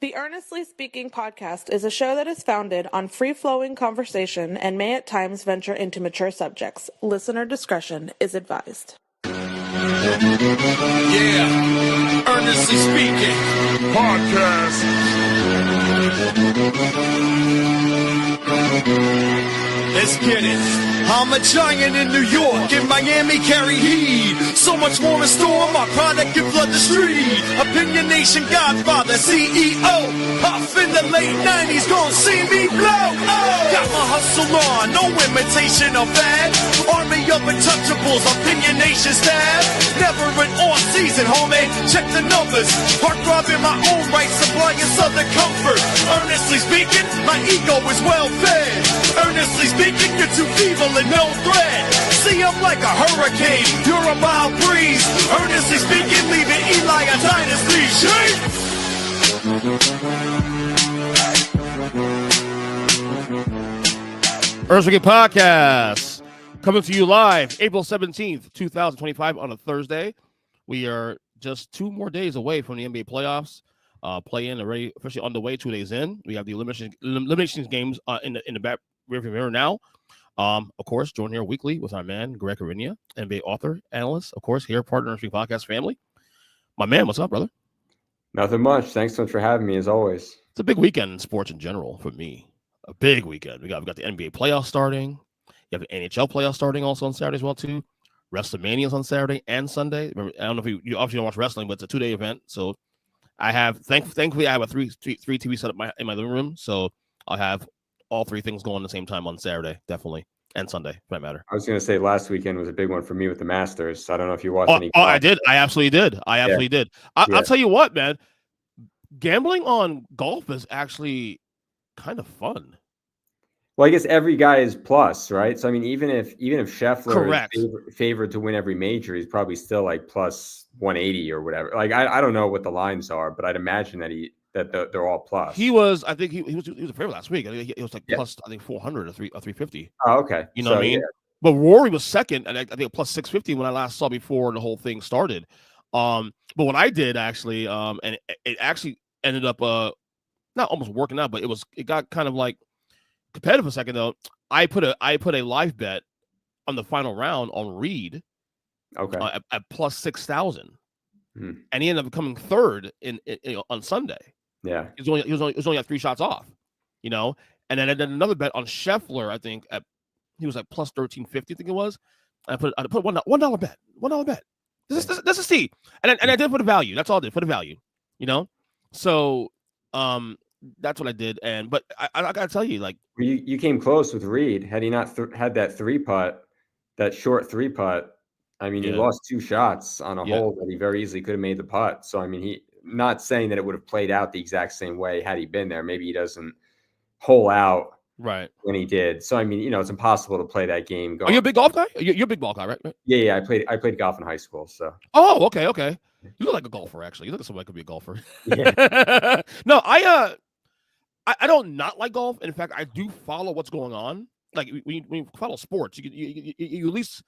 The Earnestly Speaking podcast is a show that is founded on free-flowing conversation and may at times venture into mature subjects. Listener discretion is advised. Yeah, Earnestly Speaking podcast. Let's get it. I'm a giant in New York, in Miami carry heat. So much more in store, my product can flood the street. Opinion Nation Godfather, CEO. Puff in the late 90s, gon' see me blow. Oh. Got my hustle on, no imitation of that. Army of untouchables, Opinion Nation staff. Never an off season, homie, check the numbers. Heart throbbing my own right, supplying southern comfort. Earnestly speaking, my ego is well fed. Earnestly speaking, you're too feeble and no threat. See, I'm like a hurricane, you're a mild breeze. Earnestly speaking, leaving Eli a dynasty. Shake! Earnestly Podcast coming to you live April 17th, 2025 on a Thursday. We are just 2 more days away from the NBA playoffs. Play-in already officially on the way, 2 days in. We have the elimination games in the back rearview mirror now. Of course, join here weekly with our man, Greg Hrinya, NBA author, analyst, of course, here, partner of the podcast family. My man, what's up, brother? Nothing much. Thanks so much for having me, as always. It's a big weekend in sports in general for me. A big weekend. We got the NBA playoffs starting. You have the NHL playoffs starting also on Saturday as well, too. WrestleMania's on Saturday and Sunday. Remember, I don't know if you obviously don't watch wrestling, but it's a 2-day event. So I have, thankfully, I have a three TV set up in my living room. So I'll have all 3 things going at the same time on Saturday, definitely, and Sunday, for that matter. I was going to say last weekend was a big one for me with the Masters. I don't know if you watched any. Oh, I did. I absolutely did. I'll tell you what, man. Gambling on golf is actually kind of fun. Well, I guess every guy is plus, right? So I mean, even if Scheffler Correct. is favored to win every major, he's probably still like plus 180 or whatever. Like I don't know what the lines are, but I'd imagine that they're all plus. He was, I think he was a favorite last week. He was like plus, I think 400 or 350. Oh, okay. You know what I mean? Yeah. But Rory was second, and I think plus 650 when I last saw before the whole thing started. But what I did actually, and it actually ended up not almost working out, but it got kind of like competitive for a second though. I put a live bet on the final round on Reed, okay, at plus 6,000, and he ended up coming third in on Sunday. Yeah, he was only at 3 shots off, you know. And then I did another bet on Scheffler. I think he was like plus 1,350. I think it was. I put $1 bet. This is C, and I did for the value. That's all I did for the value, you know. So that's what I did. But I gotta tell you, like, you came close with Reed. Had he not had that 3-putt, that short 3-putt, I mean, he lost 2 shots on a hole that he very easily could have made the putt. So I mean, not saying that it would have played out the exact same way had he been there. Maybe he doesn't hole out right when he did. So I mean, you know, it's impossible to play that game. Are you a big golf guy? You're a big ball guy, right? Yeah. I played golf in high school. So. Oh, okay. You look like a golfer, actually. You look like somebody could be a golfer. Yeah. No, I don't not like golf. In fact, I do follow what's going on. Like when you follow sports, you at least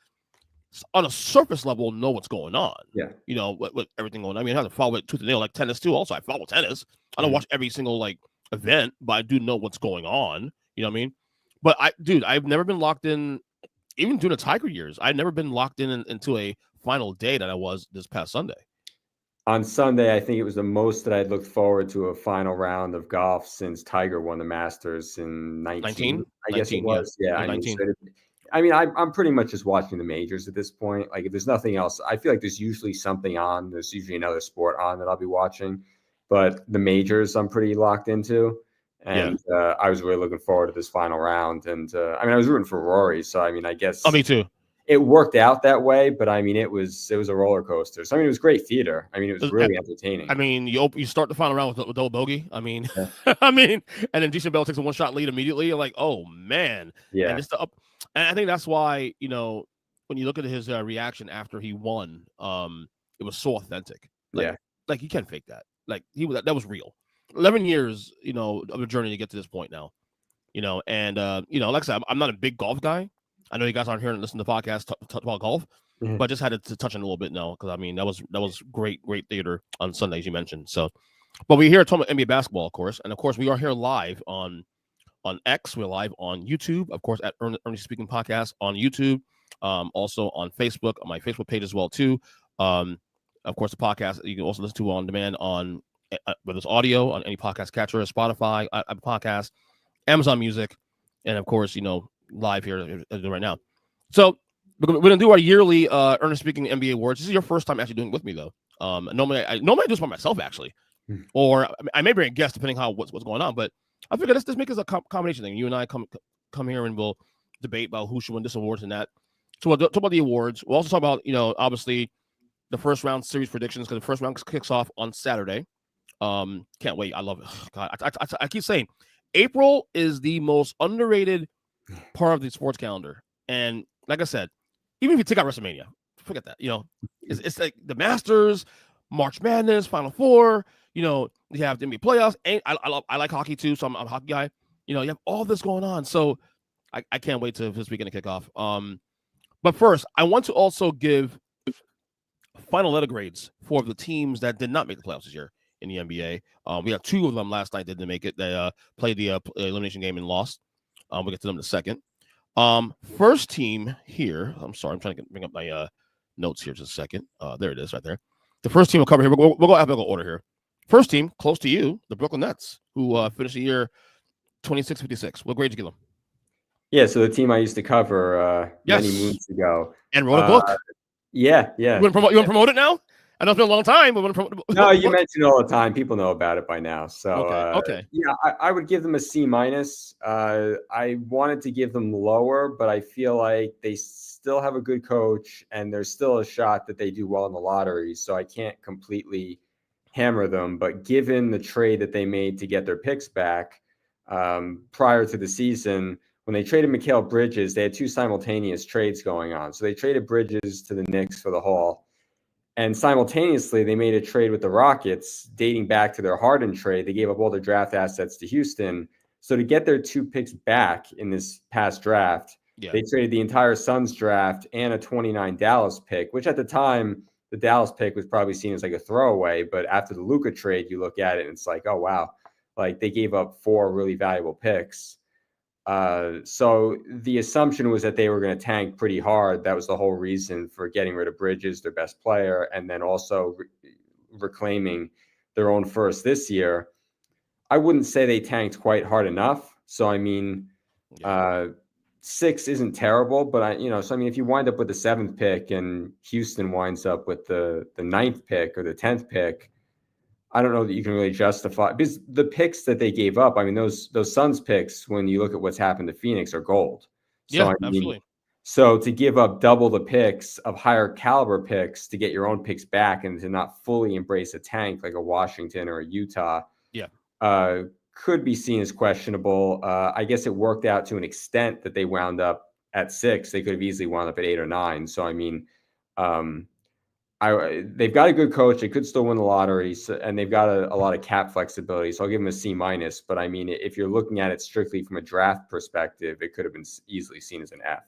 on a surface level know what's going on. Yeah. You know, with everything going on. I mean, I have to follow it tooth and nail, like tennis too. Also, I follow tennis. I don't watch every single like event, but I do know what's going on. You know what I mean? But I've never been locked in, even during the Tiger years. I've never been locked into a final day that I was this past Sunday. On Sunday, I think it was the most that I'd looked forward to a final round of golf since Tiger won the Masters in 19. I guess it was. Yeah. I mean, I'm pretty much just watching the majors at this point. Like, if there's nothing else, I feel like there's usually something on. There's usually another sport on that I'll be watching. But the majors, I'm pretty locked into. And I was really looking forward to this final round. And I mean, I was rooting for Rory. So, I mean, I guess. Oh, me too. It worked out that way, but I mean, it was a roller coaster. So I mean, it was great theater. I mean, it was really entertaining. I mean, you start the final round with double bogey. I mean, and then Jason Bell takes a 1-shot lead immediately. You're like, oh man, yeah. And I think that's why, you know, when you look at his reaction after he won, it was so authentic. Like you can't fake that. Like that was real. 11 years, you know, of a journey to get to this point now. You know, and you know, like I said, I'm not a big golf guy. I know you guys aren't here and listen to the podcast talk about golf, but I just had to touch on it a little bit now because I mean that was great theater on Sunday, as you mentioned. So But we're here talking about NBA basketball, of course, and of course we are here live on X. We're live on YouTube, of course, at Earnestly Speaking Podcast on YouTube. Also on Facebook, on my Facebook page as well too. Of course, the podcast you can also listen to on demand on whether it's audio on any podcast catcher, Spotify, podcast, Amazon Music, and of course, live here right now. So we're gonna do our yearly Earnestly Speaking NBA Awards. This is your first time actually doing it with me, though. Normally I do this by myself actually, or I may bring a guest depending on what's going on. But I figured let's make this a combination thing. You and I come here and we'll debate about who should win this awards and that. So we'll talk about the awards. We'll also talk about obviously the first round series predictions because the first round kicks off on Saturday. Can't wait. I love it. God, I keep saying April is the most underrated part of the sports calendar. And like I said, even if you take out WrestleMania, forget that. It's like the Masters, March Madness, Final Four. You have the NBA playoffs. And I like hockey too, so I'm a hockey guy. You have all this going on. So I can't wait to this weekend to kick off. But first, I want to also give final letter grades for the teams that did not make the playoffs this year in the NBA. We had two of them last night didn't make it. They played the elimination game and lost. We'll get to them in a second. First team here. I'm sorry, I'm trying to bring up my notes here just a second. There it is right there. The first team will cover here. We'll go alphabetical order here. First team, close to you, the Brooklyn Nets, who finished the year 26-56. What grade did you give them? Yeah, so the team I used to cover many moons ago. And wrote a book. Yeah. You want to promote it now? I know it's been a long time, but no, you mention it all the time. People know about it by now. So okay. Yeah, I would give them a C-. I wanted to give them lower, but I feel like they still have a good coach, and there's still a shot that they do well in the lottery. So I can't completely hammer them. But given the trade that they made to get their picks back prior to the season. When they traded Mikal Bridges, they had two simultaneous trades going on. So they traded Bridges to the Knicks for the Haul. And simultaneously, they made a trade with the Rockets dating back to their Harden trade. They gave up all their draft assets to Houston. So to get their two picks back in this past draft, they traded the entire Suns draft and a 29 Dallas pick, which at the time, the Dallas pick was probably seen as like a throwaway. But after the Luka trade, you look at it and it's like, oh, wow, like they gave up 4 really valuable picks. So the assumption was that they were going to tank pretty hard. That was the whole reason for getting rid of Bridges, their best player, and then also reclaiming their own first this year. I wouldn't say they tanked quite hard enough. So, I mean, 6 isn't terrible, but if you wind up with the 7th pick and Houston winds up with the 9th pick or the 10th pick, I don't know that you can really justify, because the picks that they gave up, I mean, those Suns picks, when you look at what's happened to Phoenix, are gold. So, absolutely. So to give up double the picks of higher caliber picks to get your own picks back and to not fully embrace a tank like a Washington or a Utah, could be seen as questionable. I guess it worked out to an extent that they wound up at 6. They could have easily wound up at 8 or 9. So, I mean, they've got a good coach. They could still win the lottery, and they've got a lot of cap flexibility. So I'll give them a C-. But I mean, if you're looking at it strictly from a draft perspective, it could have been easily seen as an F.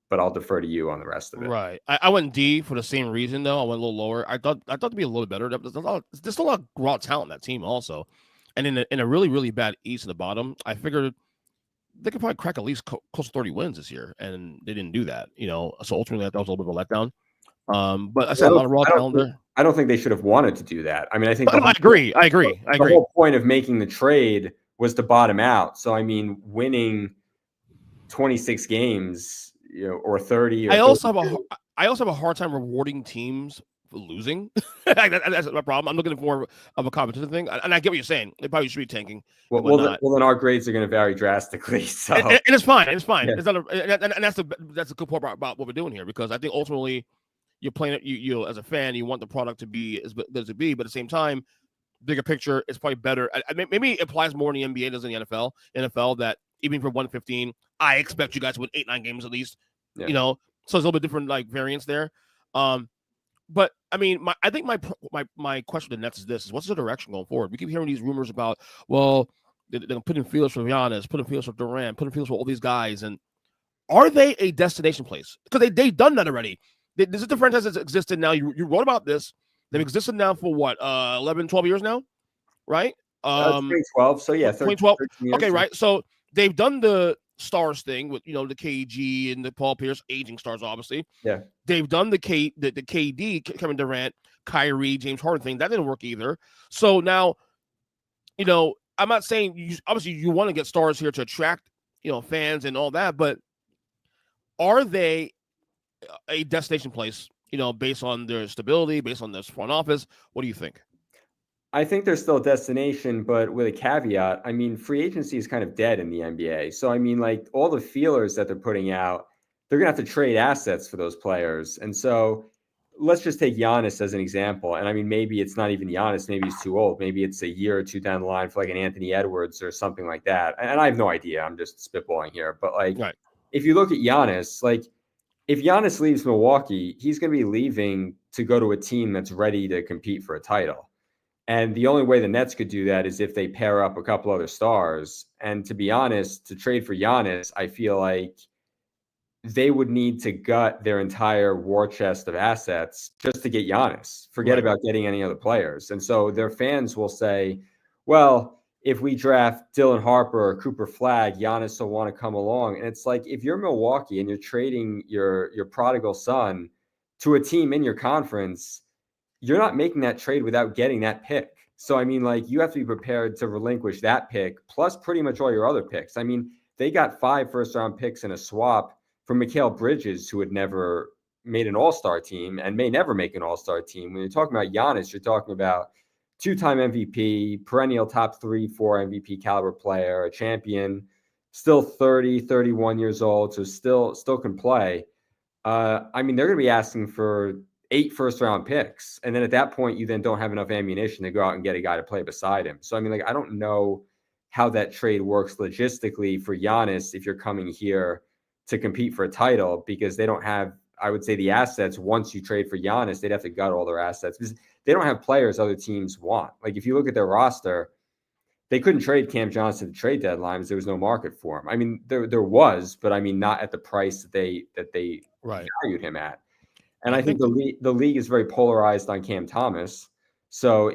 But I'll defer to you on the rest of it. Right. I went D for the same reason, though. I went a little lower. I thought to be a little bit better. There's still a lot of raw talent in that team also. And in a really, really bad East at the bottom, I figured they could probably crack at least close to 30 wins this year. And they didn't do that, So ultimately, that was a little bit of a letdown. But I said a lot of raw talent there. I don't think they should have wanted to do that. I mean, I think I agree. The whole point of making the trade was to bottom out. So, I mean, winning 26 games, or 30. Or I also have a hard time rewarding teams for losing. That's my problem. I'm looking for more of a competition thing, and I get what you're saying. They probably should be tanking. Well, then our grades are going to vary drastically. So, and it's fine. It's fine. Yeah. It's not and that's a good part about what we're doing here, because I think ultimately you're playing it. You as a fan, you want the product to be as good as it be, but at the same time, bigger picture, it's probably better. Maybe it applies more in the NBA than in the NFL. NFL, that even for 115, I expect you guys to win 8-9 games at least. Yeah. So it's a little bit different, like, variance there. But I mean, I think my question to the Nets is what's the direction going forward? We keep hearing these rumors about, well, they're putting feelers for Giannis, putting feelers for Durant, putting feelers for all these guys, and are they a destination place? Because they've done that already. This is the franchise that's existed now. You wrote about this. They've existed now for what, 11, 12 years now? right? 2012. So yeah, 2012. 13 years. Okay, right. So they've done the stars thing with, the KG and the Paul Pierce, aging stars, obviously. Yeah. They've done the KD, Kevin Durant, Kyrie, James Harden thing. That didn't work either. So now, I'm not saying obviously you want to get stars here to attract, fans and all that, but are they a destination place, based on their stability, based on this front office? What do you think? I think they're still a destination, but with a caveat. I mean, free agency is kind of dead in the NBA. So, I mean, like all the feelers that they're putting out, they're going to have to trade assets for those players. And so let's just take Giannis as an example. And I mean, maybe it's not even Giannis. Maybe he's too old. Maybe it's a year or two down the line for like an Anthony Edwards or something like that. And I have no idea. I'm just spitballing here. But like, right. If you look at Giannis, like if Giannis leaves Milwaukee, he's going to be leaving to go to a team that's ready to compete for a title. And the only way the Nets could do that is if they pair up a couple other stars. And to be honest, to trade for Giannis, I feel like they would need to gut their entire war chest of assets just to get Giannis. Forget about getting any other players. And so their fans will say, well, if we draft Dylan Harper or Cooper Flagg, Giannis will want to come along. And it's like, if you're Milwaukee and you're trading your prodigal son to a team in your conference, you're not making that trade without getting that pick. So, I mean, like, you have to be prepared to relinquish that pick, plus pretty much all your other picks. I mean, they got 5 first-round picks in a swap from Mikal Bridges, who had never made an all-star team and may never make an all-star team. When you're talking about Giannis, you're talking about 2-time MVP, perennial top 3-4 MVP caliber player, a champion, still 30, 31 years old, so still can play. I mean, they're going to be asking for 8 first-round picks. And then at that point, you then don't have enough ammunition to go out and get a guy to play beside him. So, I mean, like, I don't know how that trade works logistically for Giannis if you're coming here to compete for a title, because they don't have, I would say, the assets. Once you trade for Giannis, they'd have to gut all their assets because they don't have players other teams want. Like, if you look at their roster, they couldn't trade Cam Johnson at the trade deadline because there was no market for him. I mean, there was, but I mean, not at the price that they valued him at. And I think the league is very polarized on Cam Thomas. So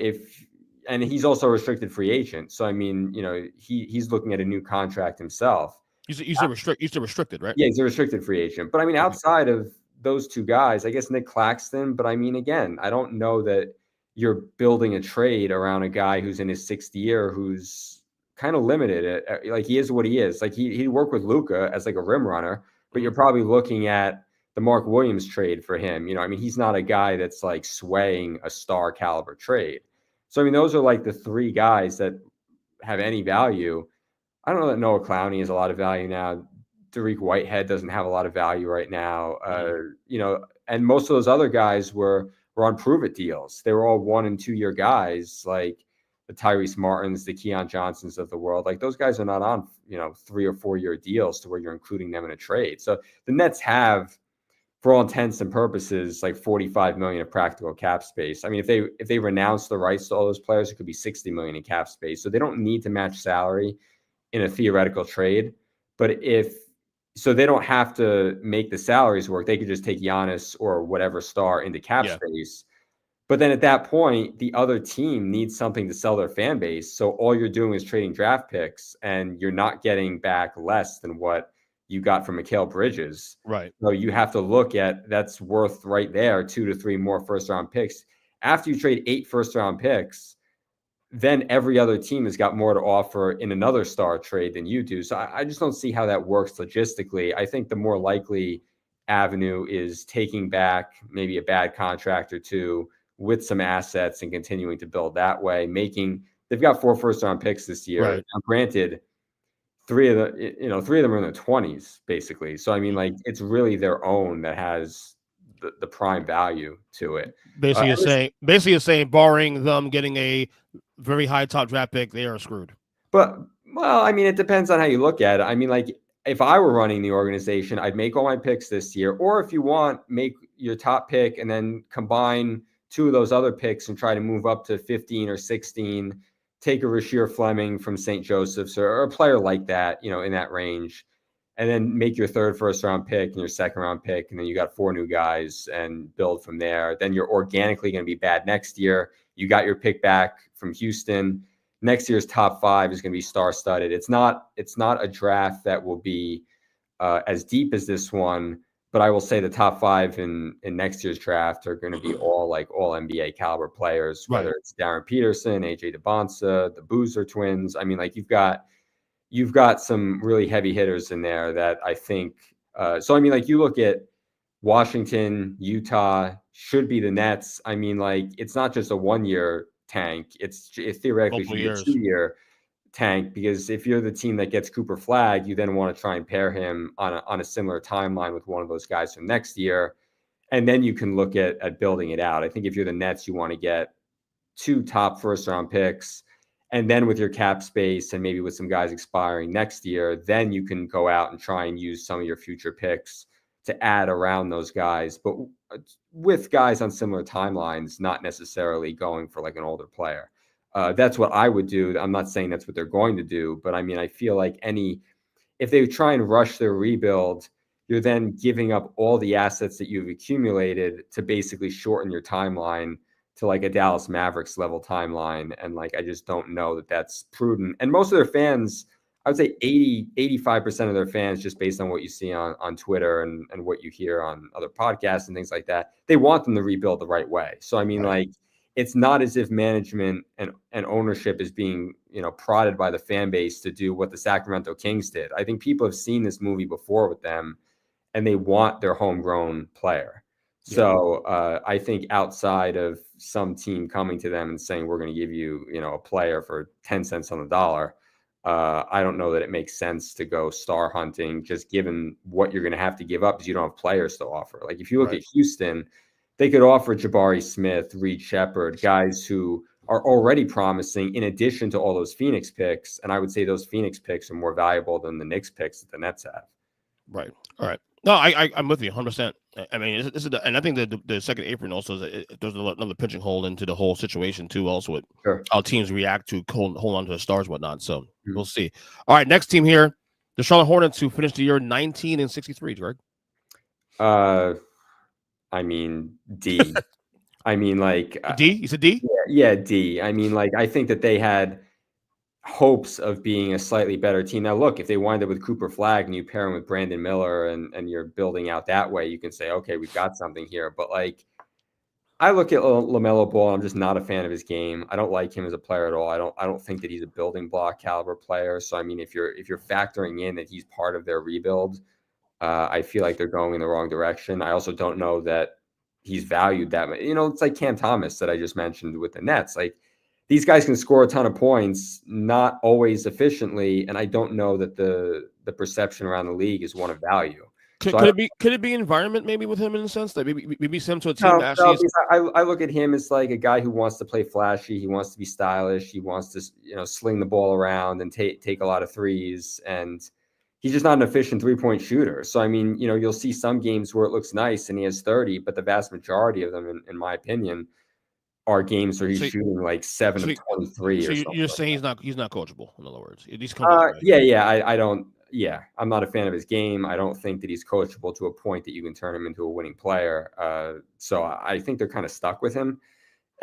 and he's also a restricted free agent. So, I mean, he's looking at a new contract himself. He's still restricted, right? Yeah, he's a restricted free agent. But I mean, outside of those two guys, I guess Nick Claxton. But I mean, again, I don't know that you're building a trade around a guy who's in his 6th year, who's kind of limited. Like, he is what he is. Like, he'd work with Luka as like a rim runner, but you're probably looking at the Mark Williams trade for him. I mean, he's not a guy that's like swaying a star caliber trade. So, I mean, those are like the 3 guys that have any value. I don't know that Noah Clowney has a lot of value now. Dariq Whitehead doesn't have a lot of value right now. And most of those other guys were on prove-it deals. They were all 1- and 2-year guys, like the Tyrese Martins, the Keon Johnsons of the world. Like, those guys are not on, 3 or 4 year deals to where you're including them in a trade. So the Nets have, for all intents and purposes, like $45 million of practical cap space. I mean, if they renounce the rights to all those players, it could be $60 million in cap space. So they don't need to match salary in a theoretical trade. But so they don't have to make the salaries work. They could just take Giannis or whatever star into cap space. But then at that point, the other team needs something to sell their fan base. So all you're doing is trading draft picks, and you're not getting back less than what you got from Mikal Bridges. Right. So you have to look at that's worth right there 2 to 3 more first-round picks. After you trade 8 first-round picks, then every other team has got more to offer in another star trade than you do. So I just don't see how that works logistically. I think the more likely avenue is taking back maybe a bad contract or 2 with some assets and continuing to build that way. They've got 4 first-round picks this year. Right. Now, granted, 3 of them are in their 20s, basically. So, I mean, like, it's really their own that has the prime value to it. Basically, saying, barring them getting a very high top draft pick, they are screwed. But, well, I mean, it depends on how you look at it. I mean, like, if I were running the organization, I'd make all my picks this year. Or if you want, make your top pick and then combine 2 of those other picks and try to move up to 15 or 16. Take a Rasheer Fleming from St. Joseph's or a player like that, in that range, and then make your 3rd first-round pick and your 2nd-round pick, and then you got 4 new guys and build from there. Then you're organically going to be bad next year. You got your pick back from Houston. next year's top 5 is going to be star-studded. It's not a draft that will be as deep as this one, but I will say the top 5 in next year's draft are going to be all NBA caliber players, whether it's Darren Peterson, AJ DeBonsa, the Boozer twins. I mean, like you've got some really heavy hitters in there that I think. So I mean, like you look at Washington, Utah, should be the Nets. I mean, like it's not just a 1-year tank. It's theoretically should be a 2-year tank, because if you're the team that gets Cooper Flagg, you then want to try and pair him on a similar timeline with one of those guys from next year, and then you can look at building it out. I think if you're the Nets, you want to get 2 top first-round picks, and then with your cap space and maybe with some guys expiring next year, then you can go out and try and use some of your future picks to add around those guys, but with guys on similar timelines, not necessarily going for like an older player. That's what I would do. I'm not saying that's what they're going to do, but I mean, I feel like if they try and rush their rebuild, you're then giving up all the assets that you've accumulated to basically shorten your timeline to like a Dallas Mavericks level timeline. And like, I just don't know that that's prudent. And most of their fans, I would say 85% of their fans, just based on what you see on Twitter and what you hear on other podcasts and things like that, they want them to rebuild the right way. So, I mean, like, it's not as if management and ownership is being, prodded by the fan base to do what the Sacramento Kings did. I think people have seen this movie before with them, and they want their homegrown player. Yeah. So I think outside of some team coming to them and saying, we're going to give you, a player for 10 cents on the dollar, I don't know that it makes sense to go star hunting, just given what you're going to have to give up because you don't have players to offer. Like if you look at Houston, they could offer Jabari Smith, Reed Shepherd, guys who are already promising in addition to all those Phoenix picks. And I would say those Phoenix picks are more valuable than the Knicks picks that the Nets have. Right. All right. No, I'm with you 100%. I mean, this is and I think that the second apron also there's another pinching hole into the whole situation too. Also, with how teams react to hold on to the stars, and whatnot. So we'll see. All right, next team here, the Charlotte Hornets, who finished the year 19-63. Greg. I mean D. I mean like D. You said D. Yeah, D. I mean like I think that they had hopes of being a slightly better team. Now, look, if they wind up with Cooper Flagg and you pair him with Brandon Miller and you're building out that way, you can say, okay, we've got something here. But like, I look at LaMelo Ball, I'm just not a fan of his game. I don't like him as a player at all. I don't think that he's a building block caliber player. So I mean, if you're factoring in that he's part of their rebuild, I feel like they're going in the wrong direction. I also don't know that he's valued that much. It's like Cam Thomas that I just mentioned with the Nets. Like, these guys can score a ton of points, not always efficiently, and I don't know that the perception around the league is one of value. Could it be environment maybe with him in a sense that maybe send to a team? I look at him as like a guy who wants to play flashy. He wants to be stylish. He wants to sling the ball around and take a lot of threes, and he's just not an efficient 3-point shooter. So I mean, you'll see some games where it looks nice and he has 30, but the vast majority of them, in my opinion, are games where he's shooting like 7 of 23. So you're saying he's not coachable, in other words. I'm not a fan of his game. I don't think that he's coachable to a point that you can turn him into a winning player. So I think they're kind of stuck with him,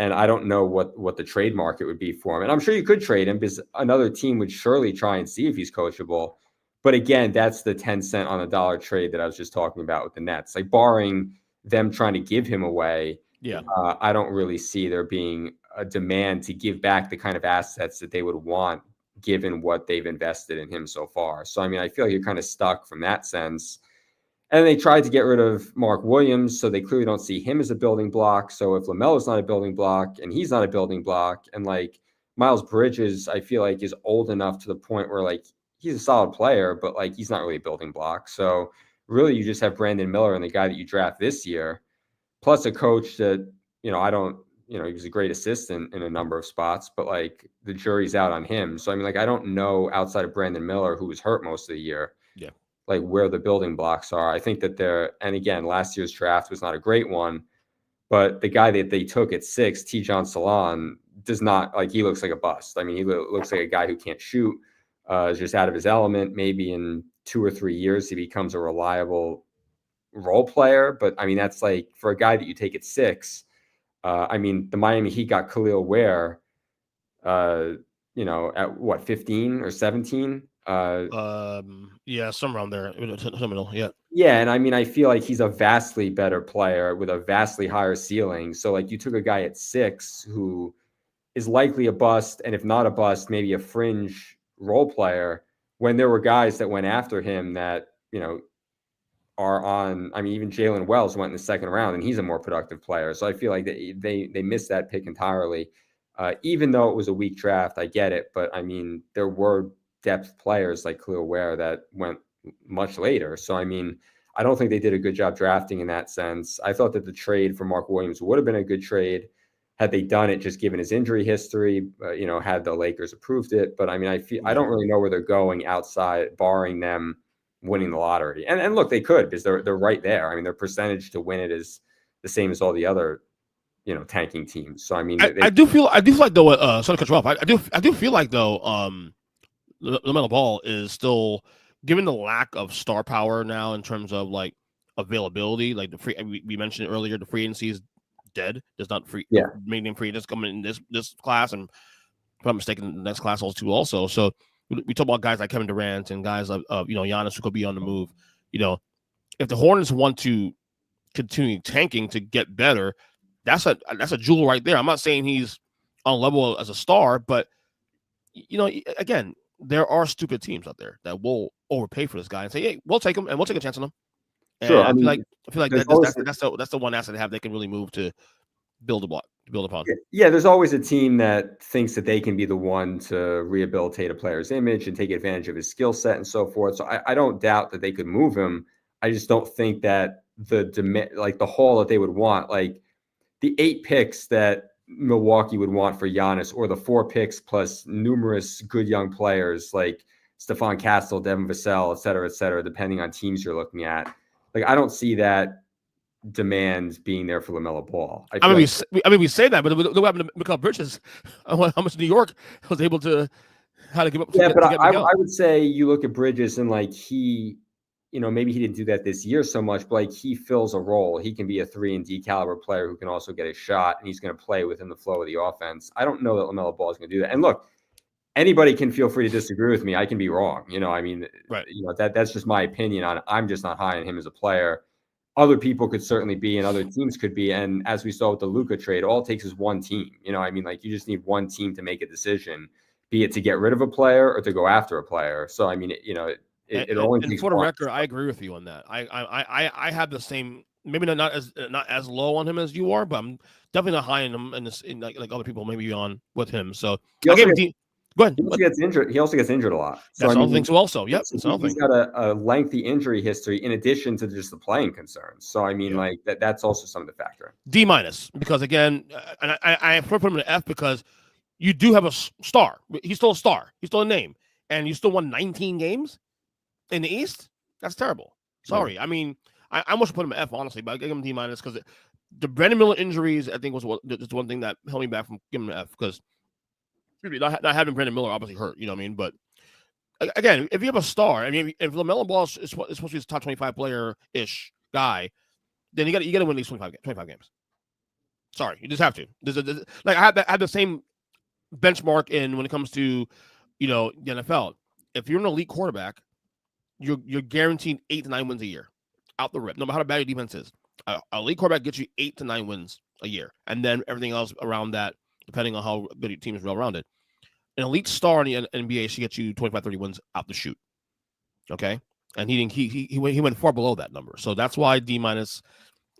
and I don't know what the trade market would be for him. And I'm sure you could trade him because another team would surely try and see if he's coachable. But again, that's the 10 cent on the dollar trade that I was just talking about with the Nets. Like, barring them trying to give him away, I don't really see there being a demand to give back the kind of assets that they would want given what they've invested in him so far. So, I mean, I feel like you're kind of stuck from that sense. And they tried to get rid of Mark Williams, so they clearly don't see him as a building block. So if LaMelo's not a building block and he's not a building block, and like Miles Bridges, I feel like is old enough to the point where like he's a solid player, but like he's not really a building block. So really you just have Brandon Miller and the guy that you draft this year, plus a coach that, he was a great assistant in a number of spots, but like the jury's out on him. So, I mean, like, I don't know outside of Brandon Miller, who was hurt most of the year, like where the building blocks are. I think that and again, last year's draft was not a great one, but the guy that they took at 6, Tijon Salon, does not, like, he looks like a bust. I mean, he looks like a guy who can't shoot, is just out of his element. Maybe in 2 or 3 years, he becomes a reliable role player. But I mean, that's like, for a guy that you take at 6, I mean, the Miami Heat got Khalil Ware, at what, 15 or 17? Yeah, somewhere around there. Yeah. Yeah, and I mean, I feel like he's a vastly better player with a vastly higher ceiling. So like you took a guy at 6 who is likely a bust, and if not a bust, maybe a fringe role player, when there were guys that went after him that, are on. I mean, even Jalen Wells went in the second round, and he's a more productive player. So I feel like they missed that pick entirely. Even though it was a weak draft, I get it. But I mean, there were depth players like Khalil Ware that went much later. So I mean, I don't think they did a good job drafting in that sense. I thought that the trade for Mark Williams would have been a good trade had they done it, just given his injury history, had the Lakers approved it. But I mean, I don't really know where they're going outside, barring them winning the lottery. And look, they could, because they're right there. I mean, their percentage to win it is the same as all the other, tanking teams. So I mean, I do feel like though. Sorry to cut you off. I do feel like though. LaMelo Ball is still, given the lack of star power now in terms of like availability. Like we mentioned earlier, the free agency is dead. There's not free. Yeah, Medium free just coming in this class, and if I'm mistaken, the next class also. So we talk about guys like Kevin Durant and guys of Giannis who could be on the move. If the Hornets want to continue tanking to get better, that's a jewel right there. I'm not saying he's on level as a star, but again, there are stupid teams out there that will overpay for this guy and say, "Hey, we'll take him and we'll take a chance on him." And sure, I feel like that's the one asset they have they can really move to build upon. Yeah, there's always a team that thinks that they can be the one to rehabilitate a player's image and take advantage of his skill set and so forth. So I don't doubt that they could move him. I just don't think that the haul that they would want, like the 8 picks that Milwaukee would want for Giannis, or the 4 picks plus numerous good young players like Stephon Castle, Devin Vassell, et cetera, depending on teams you're looking at. Like, I don't see that demand being there for LaMelo Ball. We say that, but what happened to Mikal Bridges? How much New York was able to give up? Yeah, but I would say you look at Bridges and like he, maybe he didn't do that this year so much, but like he fills a role. He can be a 3-and-D caliber player who can also get a shot, and he's going to play within the flow of the offense. I don't know that LaMelo Ball is going to do that. And look, anybody can feel free to disagree with me. I can be wrong. I mean, right. That's just my opinion on it. I'm just not high on him as a player. Other people could certainly be, and other teams could be. And as we saw with the Luka trade, all it takes is one team. I mean, like you just need one team to make a decision, be it to get rid of a player or to go after a player. So I mean, it only takes for the record, I agree with you on that. I have the same, maybe not as low on him as you are, but I'm definitely not high on him in like other people maybe on with him. So I gave him go ahead. He also gets injured a lot. So that's another thing too. Also, yep, he's got a lengthy injury history in addition to just the playing concerns. So I mean, like that's also something to factor in. D- because again, and I put him in an F because you do have a star. He's still a star. He's still a name, and you still won 19 games in the East. That's terrible. Sorry. Yeah. I mean, I almost put him an F honestly, but I gave him D- because the Brandon Miller injuries I think was one thing that held me back from giving him an F because. Not having Brandon Miller obviously hurt, you know what I mean? But again, if you have a star, I mean, if LaMelo Ball is supposed to be a top 25 player-ish guy, then you got to win at least 25 games. Sorry, you just have to. I had the same benchmark in when it comes to the NFL. If you're an elite quarterback, you're guaranteed 8 to 9 wins a year out the rip, no matter how bad your defense is. An elite quarterback gets you 8 to 9 wins a year, and then everything else around that, depending on how good your team is well-rounded. An elite star in the NBA should get you 25, 30 wins out the shoot. Okay? And he went far below that number. So that's why D-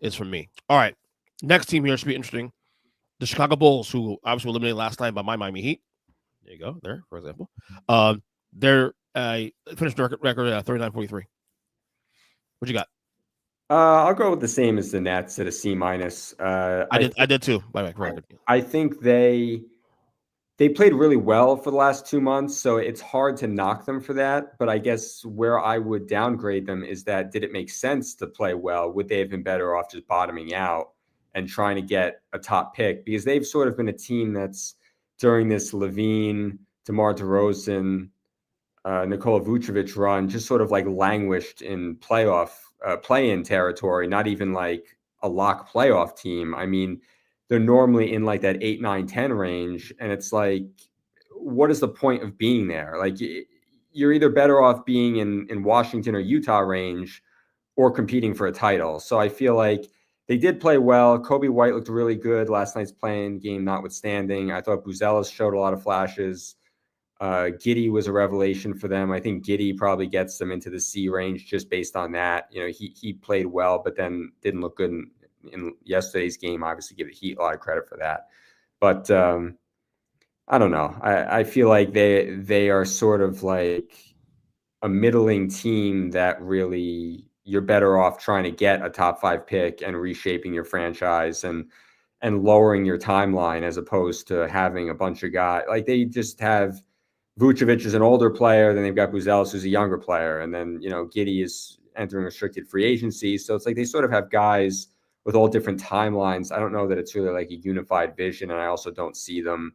is for me. All right. Next team here should be interesting. The Chicago Bulls, who obviously were eliminated last night by my Miami Heat. There you go. There, for example. They're finished record 39-43. What you got? I'll go with the same as the Nets at a C-. I did too. By the way, I think they played really well for the last 2 months, so it's hard to knock them for that. But I guess where I would downgrade them is that, did it make sense to play well? Would they have been better off just bottoming out and trying to get a top pick? Because they've sort of been a team that's, during this Levine, DeMar DeRozan, Nikola Vucevic run, just sort of like languished in play-in territory, not even like a lock playoff team. I mean, they're normally in like that 8, 9, 10 range. And it's like, what is the point of being there? Like, you're either better off being in Washington or Utah range or competing for a title. So I feel like they did play well. Kobe White looked really good last night's playing game notwithstanding. I thought Buzelis showed a lot of flashes. Giddey was a revelation for them. I think Giddey probably gets them into the C range just based on that. You know, he played well, but then didn't look good in yesterday's game. Obviously, give the Heat a lot of credit for that. But I don't know. I feel like they are sort of like a middling team that really you're better off trying to get a top 5 pick and reshaping your franchise and lowering your timeline as opposed to having a bunch of guys. Like, they just have Vucevic is an older player, then they've got Buzelis who's a younger player, and then, you know, Giddey is entering restricted free agency. So it's like they sort of have guys with all different timelines. I don't know that it's really like a unified vision, and I also don't see them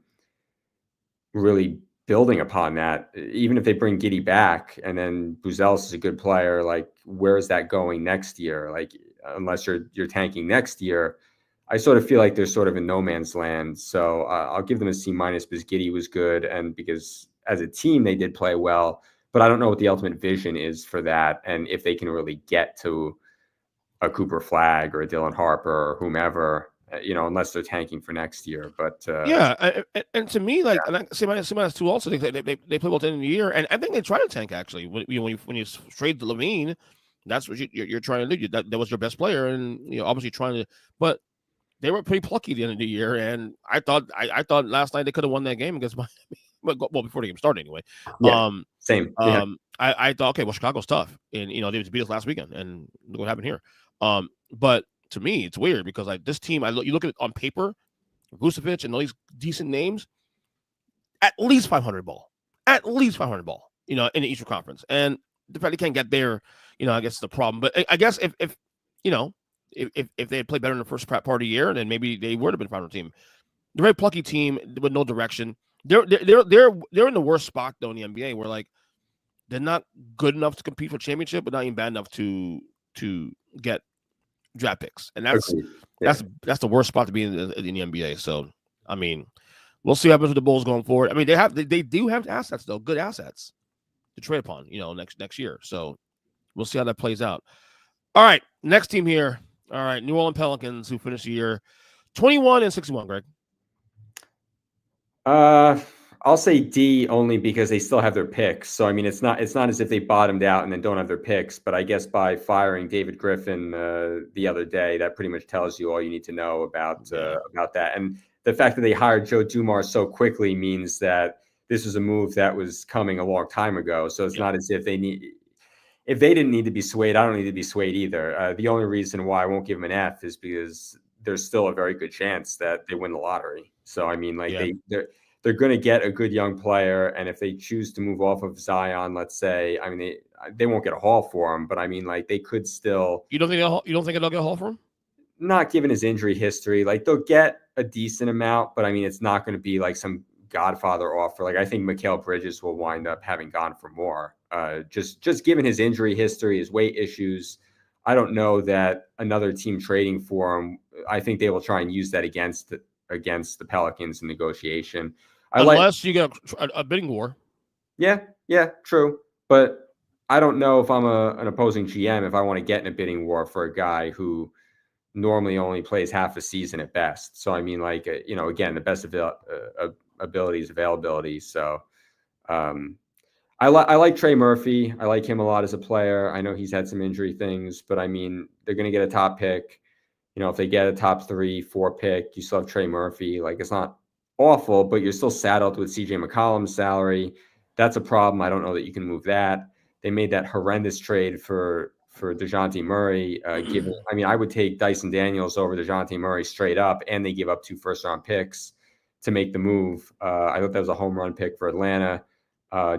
really building upon that. Even if they bring Giddey back and then Buzelis is a good player, like, where is that going next year? Like, unless you're tanking next year, I sort of feel like they're sort of in no man's land. So I'll give them a C- because Giddey was good and because as a team they did play well, but I don't know what the ultimate vision is for that and if they can really get to a Cooper Flagg or a Dylan Harper or whomever, you know, unless they're tanking for next year. But and to me, like, and C- too. Also, they play well at the end of the year, and I think they try to tank actually. When you trade Levine, that's what you're trying to do. That was your best player, and you know, obviously trying to, but they were pretty plucky at the end of the year, and I thought last night they could have won that game against Miami. Well, before the game started, anyway. Yeah, same. I thought, okay, well, Chicago's tough, and you know they beat us last weekend, and look what happened here. But to me, it's weird because like this team, you look at it on paper, Vucevic and all these decent names, at least 500 ball, you know, in the Eastern Conference, and the fact they can't get there, you know, I guess it's the problem. But I guess if you know. If they had played better in the first part of the year, then maybe they would have been a final team. They're a very plucky team with no direction. They're in the worst spot though in the NBA, where like they're not good enough to compete for championship, but not even bad enough to get draft picks, and that's the worst spot to be in the NBA. So I mean, we'll see what happens with the Bulls going forward. I mean, they do have assets though, good assets to trade upon, you know, next year. So we'll see how that plays out. All right, next team here. All right, New Orleans Pelicans, who finished the year 21-61, Greg. I'll say D only because they still have their picks. So I mean, it's not as if they bottomed out and then don't have their picks. But I guess by firing David Griffin the other day, that pretty much tells you all you need to know about that. And the fact that they hired Joe Dumars so quickly means that this was a move that was coming a long time ago. So it's not as if if they didn't need to be swayed, I don't need to be swayed either. The only reason why I won't give them an F is because there's still a very good chance that they win the lottery. So, I mean, like they're going to get a good young player. And if they choose to move off of Zion, let's say, I mean, they won't get a haul for him, but I mean, like they could still. You don't think they'll get a haul for him? Not given his injury history, like they'll get a decent amount, but I mean, it's not going to be like some Godfather offer. Like I think Mikal Bridges will wind up having gone for more. Just given his injury history, his weight issues, I don't know that another team trading for him. I think they will try and use that against the Pelicans in negotiation. Unless you get a bidding war. Yeah, true. But I don't know if I'm an opposing GM if I want to get in a bidding war for a guy who normally only plays half a season at best. So I mean, like again, the best ability is availability. So. I like Trey Murphy. I like him a lot as a player. I know he's had some injury things, but I mean, they're going to get a top pick. You know, if they get a top 3-4 pick, you still have Trey Murphy. Like, it's not awful, but you're still saddled with CJ McCollum's salary. That's a problem. I don't know that you can move that. They made that horrendous trade for DeJounte Murray. I would take Dyson Daniels over DeJounte Murray straight up, and they give up 2 first-round picks to make the move. I thought that was a home run pick for Atlanta.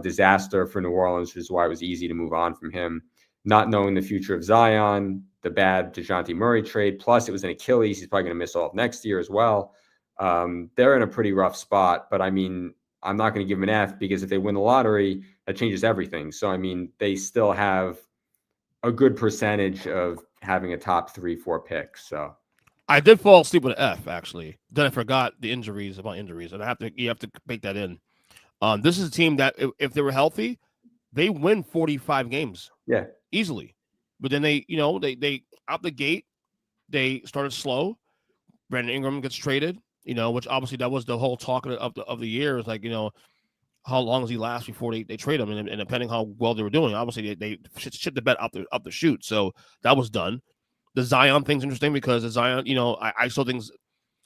Disaster for New Orleans, which is why it was easy to move on from him. Not knowing the future of Zion, the bad DeJounte Murray trade, plus it was an Achilles. He's probably going to miss all of next year as well. They're in a pretty rough spot, but I mean, I'm not going to give them an F because if they win the lottery, that changes everything. So, I mean, they still have a good percentage of having a top 3-4 pick. So I did fall asleep with an F, actually. Then I forgot the injuries, and you have to bake that in. This is a team that if they were healthy, they win 45 games. Yeah, easily. But then they out the gate, they started slow. Brandon Ingram gets traded, which obviously that was the whole talk of the year. Is like, how long does he last before they trade him? And depending how well they were doing, obviously they shit the bet up the chute. So that was done. The Zion thing's interesting because the Zion, I still think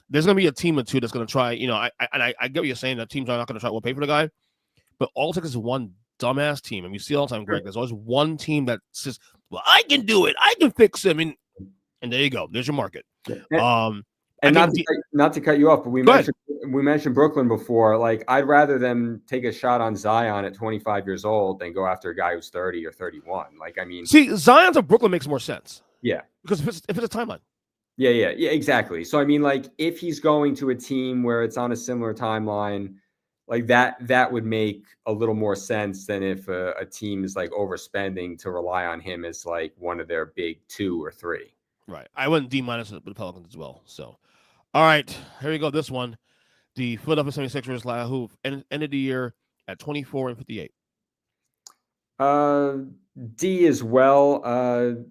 there's going to be a team or two that's going to try, I get what you're saying, that teams are not going to try to pay for the guy, but all it takes is one dumbass team. And we see all the time, Greg, there's always one team that says, well, I can do it. I can fix him. And there you go. There's your market. And not to cut you off, but we mentioned Brooklyn before. Like, I'd rather them take a shot on Zion at 25 years old than go after a guy who's 30 or 31. Like, I mean, see, Zion's of Brooklyn makes more sense. Yeah, because if it's a timeline. Yeah, exactly. So I mean, like, if he's going to a team where it's on a similar timeline, like that would make a little more sense than if a team is like overspending to rely on him as like one of their big 2 or 3. Right. I went D- with the Pelicans as well. So, all right, here we go. This one, the Philadelphia 76ers, who ended the year at 24-58. D as well.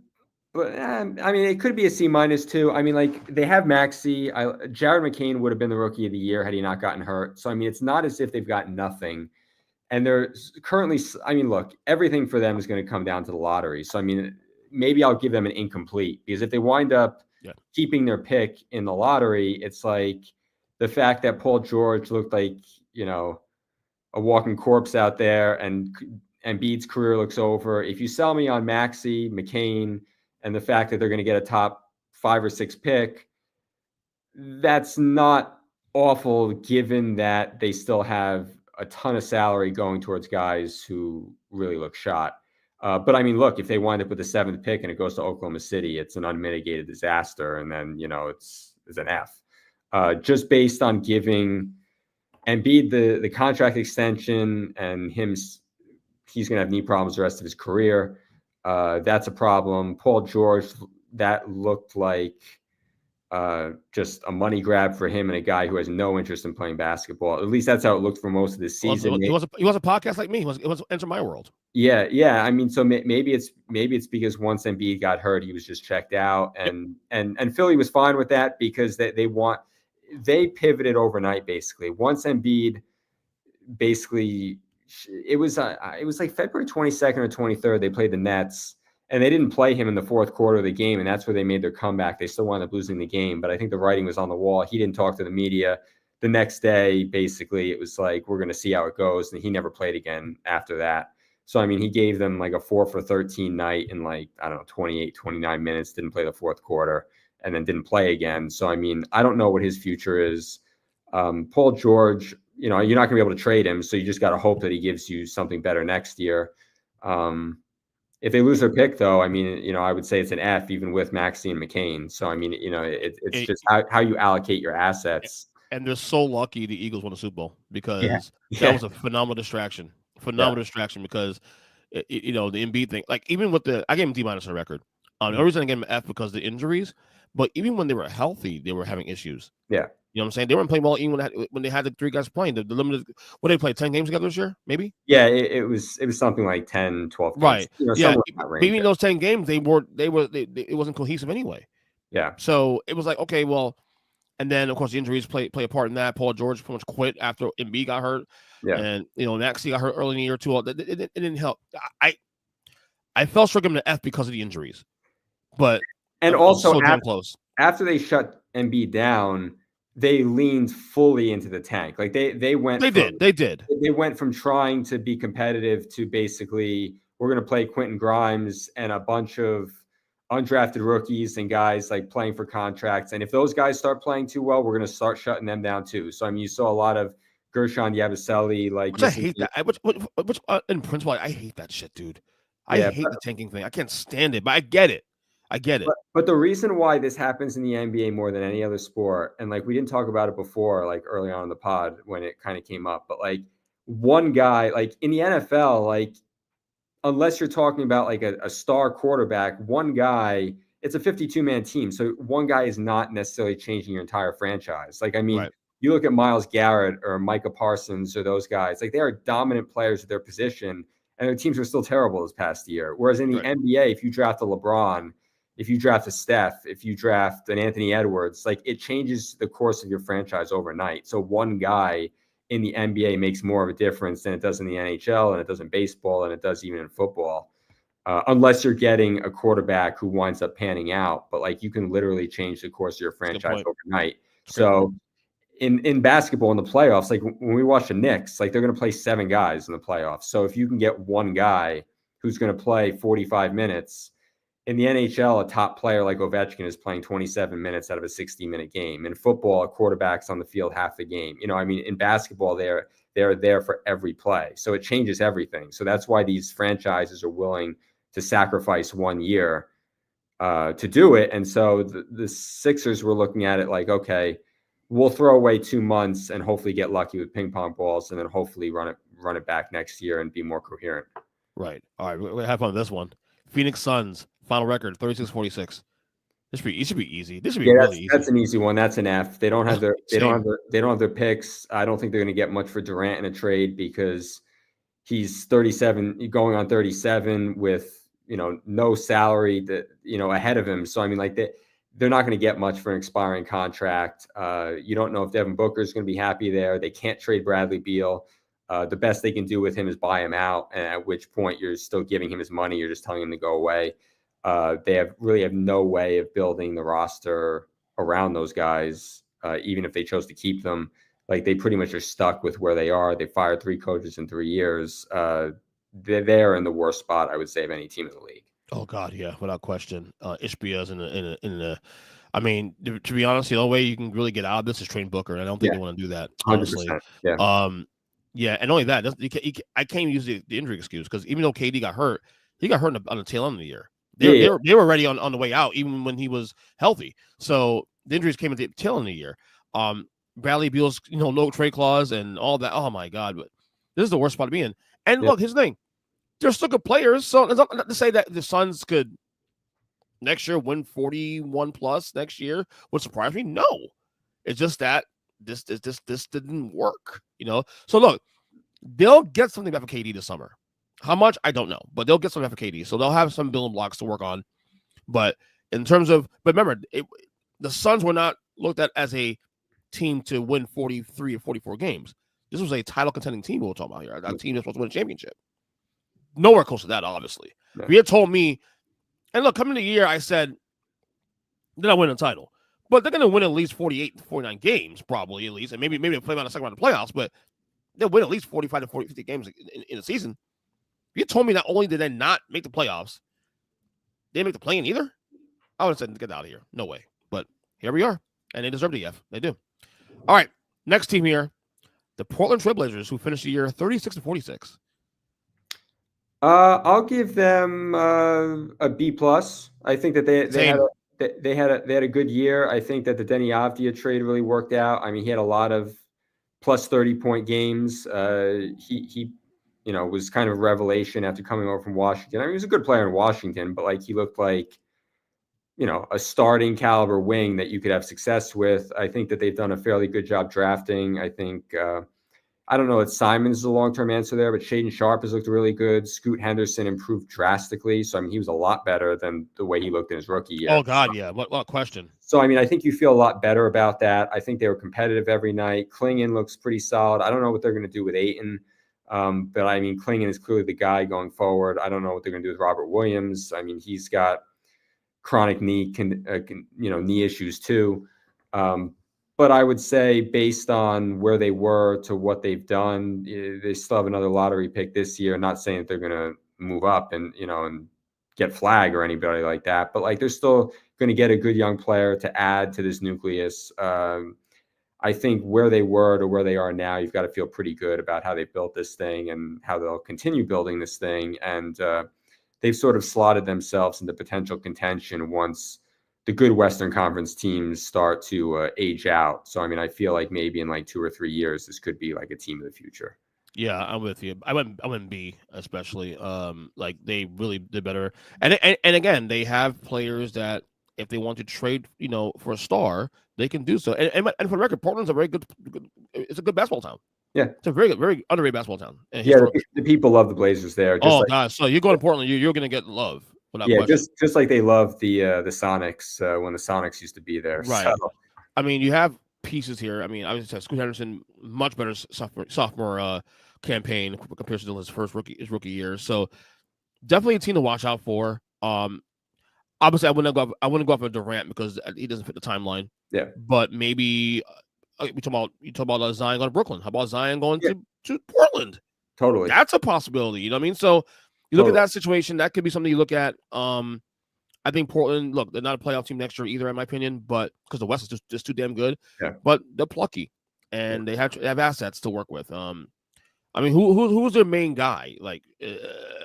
But I mean, it could be a C- too. I mean, like, they have Maxey. Jared McCain would have been the rookie of the year had he not gotten hurt. So I mean, it's not as if they've got nothing. And they're currently, I mean, look, everything for them is going to come down to the lottery. So I mean, maybe I'll give them an incomplete, because if they wind up keeping their pick in the lottery, it's like the fact that Paul George looked like, a walking corpse out there, and Embiid's career looks over. If you sell me on Maxey, McCain, and the fact that they're going to get a top 5 or 6 pick, that's not awful, given that they still have a ton of salary going towards guys who really look shot. But I mean, look, if they wind up with the 7th pick and it goes to Oklahoma City, it's an unmitigated disaster. And then, it's an F. Just based on giving Embiid the contract extension, and he's going to have knee problems the rest of his career. That's a problem. Paul George, that looked like just a money grab for him and a guy who has no interest in playing basketball. At least that's how it looked for most of the season. He was a podcast like me. He was Enter My World. Yeah. I mean, so maybe it's because once Embiid got hurt, he was just checked out, and Philly was fine with that, because they pivoted overnight basically. Once Embiid basically. It was like February 22nd or 23rd. They played the Nets, and they didn't play him in the 4th quarter of the game, and that's where they made their comeback. They still wound up losing the game, but I think the writing was on the wall. He didn't talk to the media. The next day, basically, it was like, we're going to see how it goes, and he never played again after that. So, I mean, he gave them like a 4 for 13 night in, like, I don't know, 28, 29 minutes, didn't play the 4th quarter, and then didn't play again. So, I mean, I don't know what his future is. Paul George, you're not going to be able to trade him, so you just got to hope that he gives you something better next year. If they lose their pick, though, I mean, I would say it's an F, even with Maxey and McCain. So, I mean, it's just how you allocate your assets. And they're so lucky the Eagles won the Super Bowl, because that was a phenomenal distraction. Distraction, because, the Embiid thing, like, even with I gave him D- on the record. The only reason I gave him F because of the injuries, but even when they were healthy, they were having issues. Yeah. You know what I'm saying? They weren't playing well even when they had the 3 guys playing. The limited, what they played 10 games together this year, maybe? Yeah, it was something like 10, 12 games. Right. Even those 10 games, it wasn't cohesive anyway. Yeah. So it was like, okay, well, and then of course the injuries play a part in that. Paul George pretty much quit after Embiid got hurt. Yeah. And Maxey got hurt early in the year too. It didn't help. I fell short of him to F because of the injuries. But also so close. After they shut Embiid down, they leaned fully into the tank. Like they went. They did. They went from trying to be competitive to basically, we're going to play Quentin Grimes and a bunch of undrafted rookies and guys like playing for contracts. And if those guys start playing too well, we're going to start shutting them down too. So I mean, you saw a lot of Gershon Yabusele, like, which I hate that. Which in principle, I hate that shit, dude. I hate the tanking thing. I can't stand it, but I get it. But the reason why this happens in the NBA more than any other sport, and like we didn't talk about it before, like early on in the pod when it kind of came up, but like one guy, like in the NFL, like unless you're talking about like a star quarterback, one guy, it's a 52-man team. So one guy is not necessarily changing your entire franchise. Like, I mean, you look at Myles Garrett or Micah Parsons or those guys, like they are dominant players at their position, and their teams were still terrible this past year. Whereas in the NBA, if you draft a LeBron, if you draft a Steph, if you draft an Anthony Edwards, like it changes the course of your franchise overnight. So one guy in the NBA makes more of a difference than it does in the NHL, and it does in baseball, and it does even in football. Unless you're getting a quarterback who winds up panning out, but like you can literally change the course of your franchise overnight. So in basketball in the playoffs, like when we watch the Knicks, like they're going to play 7 guys in the playoffs. So if you can get one guy who's going to play 45 minutes in the NHL, a top player like Ovechkin is playing 27 minutes out of a 60-minute game. In football, a quarterback's on the field half the game. You know, I mean, in basketball, they're there for every play. So it changes everything. So that's why these franchises are willing to sacrifice 1 year to do it. And so the Sixers were looking at it like, okay, we'll throw away 2 months and hopefully get lucky with ping pong balls, and then hopefully run it back next year and be more coherent. Right. All right. We'll have fun with this one. Phoenix Suns final record 36-46. This should be easy. This should be really easy. That's an easy one. That's an F. They don't have their picks. I don't think they're going to get much for Durant in a trade because he's 37, going on 37 with, no salary ahead of him. So I mean, like they're not going to get much for an expiring contract. You don't know if Devin Booker is going to be happy there. They can't trade Bradley Beal. The best they can do with him is buy him out, and at which point you're still giving him his money. You're just telling him to go away. They really have no way of building the roster around those guys, even if they chose to keep them. Like they pretty much are stuck with where they are. They fired 3 coaches in 3 years. They're in the worst spot, I would say, of any team in the league. Oh God, yeah, without question. Ishbia's in the. I mean, to be honest, the only way you can really get out of this is trade Booker, and I don't think they want to do that. Honestly, 100%. Yeah, and only that. I can't use the injury excuse because even though KD got hurt, he got hurt on the tail end of the year. They were already on the way out, even when he was healthy. So the injuries came at the tail end of the year. Bradley Beal's no trade clause and all that. Oh my God, but this is the worst spot to be in. And look, here's the thing: they're still good players. So it's not to say that the Suns could next year win 41 plus next year would surprise me. No, it's just that this didn't work. So look, they'll get something back for KD this summer. How much? I don't know, but they'll get something back for KD. So they'll have some building blocks to work on. But in terms of, remember, the Suns were not looked at as a team to win 43 or 44 games. This was a title contending team we were talking about here. A team that's supposed to win a championship. Nowhere close to that, obviously. Yeah. If you had told me, and look, coming into the year, I said, they're not winning a title. But they're going to win at least 48 to 49 games, probably at least. And maybe they'll play on the second round of playoffs, but they'll win at least 45 to 50 games in a season. If you told me not only did they not make the playoffs, they didn't make the play-in either, I would have said, get out of here. No way. But here we are. And they deserve the F. They do. All right. Next team here, the Portland Trailblazers, who finished the year 36-46. I'll give them a B+. I think that they had a good year. I think that the Denny Avdia trade really worked out. I mean, he had a lot of plus 30-point games. He was kind of a revelation after coming over from Washington. I mean, he was a good player in Washington, but like he looked like, a starting caliber wing that you could have success with. I think that they've done a fairly good job drafting. I think, I don't know that Simon's the long-term answer there, but Shaedon Sharpe has looked really good. Scoot Henderson improved drastically. So, I mean, he was a lot better than the way he looked in his rookie year. Oh, God, yeah. What question? So, I mean, I think you feel a lot better about that. I think they were competitive every night. Klingon looks pretty solid. I don't know what they're going to do with Ayton. But, I mean, Klingon is clearly the guy going forward. I don't know what they're going to do with Robert Williams. I mean, he's got chronic knee issues too. But I would say based on where they were to what they've done, they still have another lottery pick this year. Not saying that they're going to move up and get flag or anybody like that, but like they're still going to get a good young player to add to this nucleus. I think where they were to where they are now, you've got to feel pretty good about how they built this thing and how they'll continue building this thing. And they've sort of slotted themselves into potential contention once the good Western Conference teams start to age out. So, I mean, I feel like maybe in like 2 or 3 years, this could be like a team of the future. Yeah, I'm with you. I went B, especially. Like they really did better. And again, they have players that if they want to trade, for a star, they can do so. And for the record, Portland's a very good. It's a good basketball town. Yeah, it's a very good, very underrated basketball town. Yeah, the people love the Blazers there. God! So you're going to Portland, you're going to get love. Yeah, just like they love the Sonics when the Sonics used to be there. Right. So. I mean, you have pieces here. I mean, I would say Scoot Henderson, much better sophomore campaign compared to his rookie year. So definitely a team to watch out for. Obviously, I wouldn't go after Durant because he doesn't fit the timeline. Yeah, but maybe you talk about Zion going to Brooklyn. How about Zion going to Portland? Totally, that's a possibility. You know what I mean? So you look at that situation. That could be something you look at. I think Portland. Look, they're not a playoff team next year either, in my opinion. But because the West is just too damn good. Yeah. But they're plucky, and they have assets to work with. I mean, who's their main guy? Like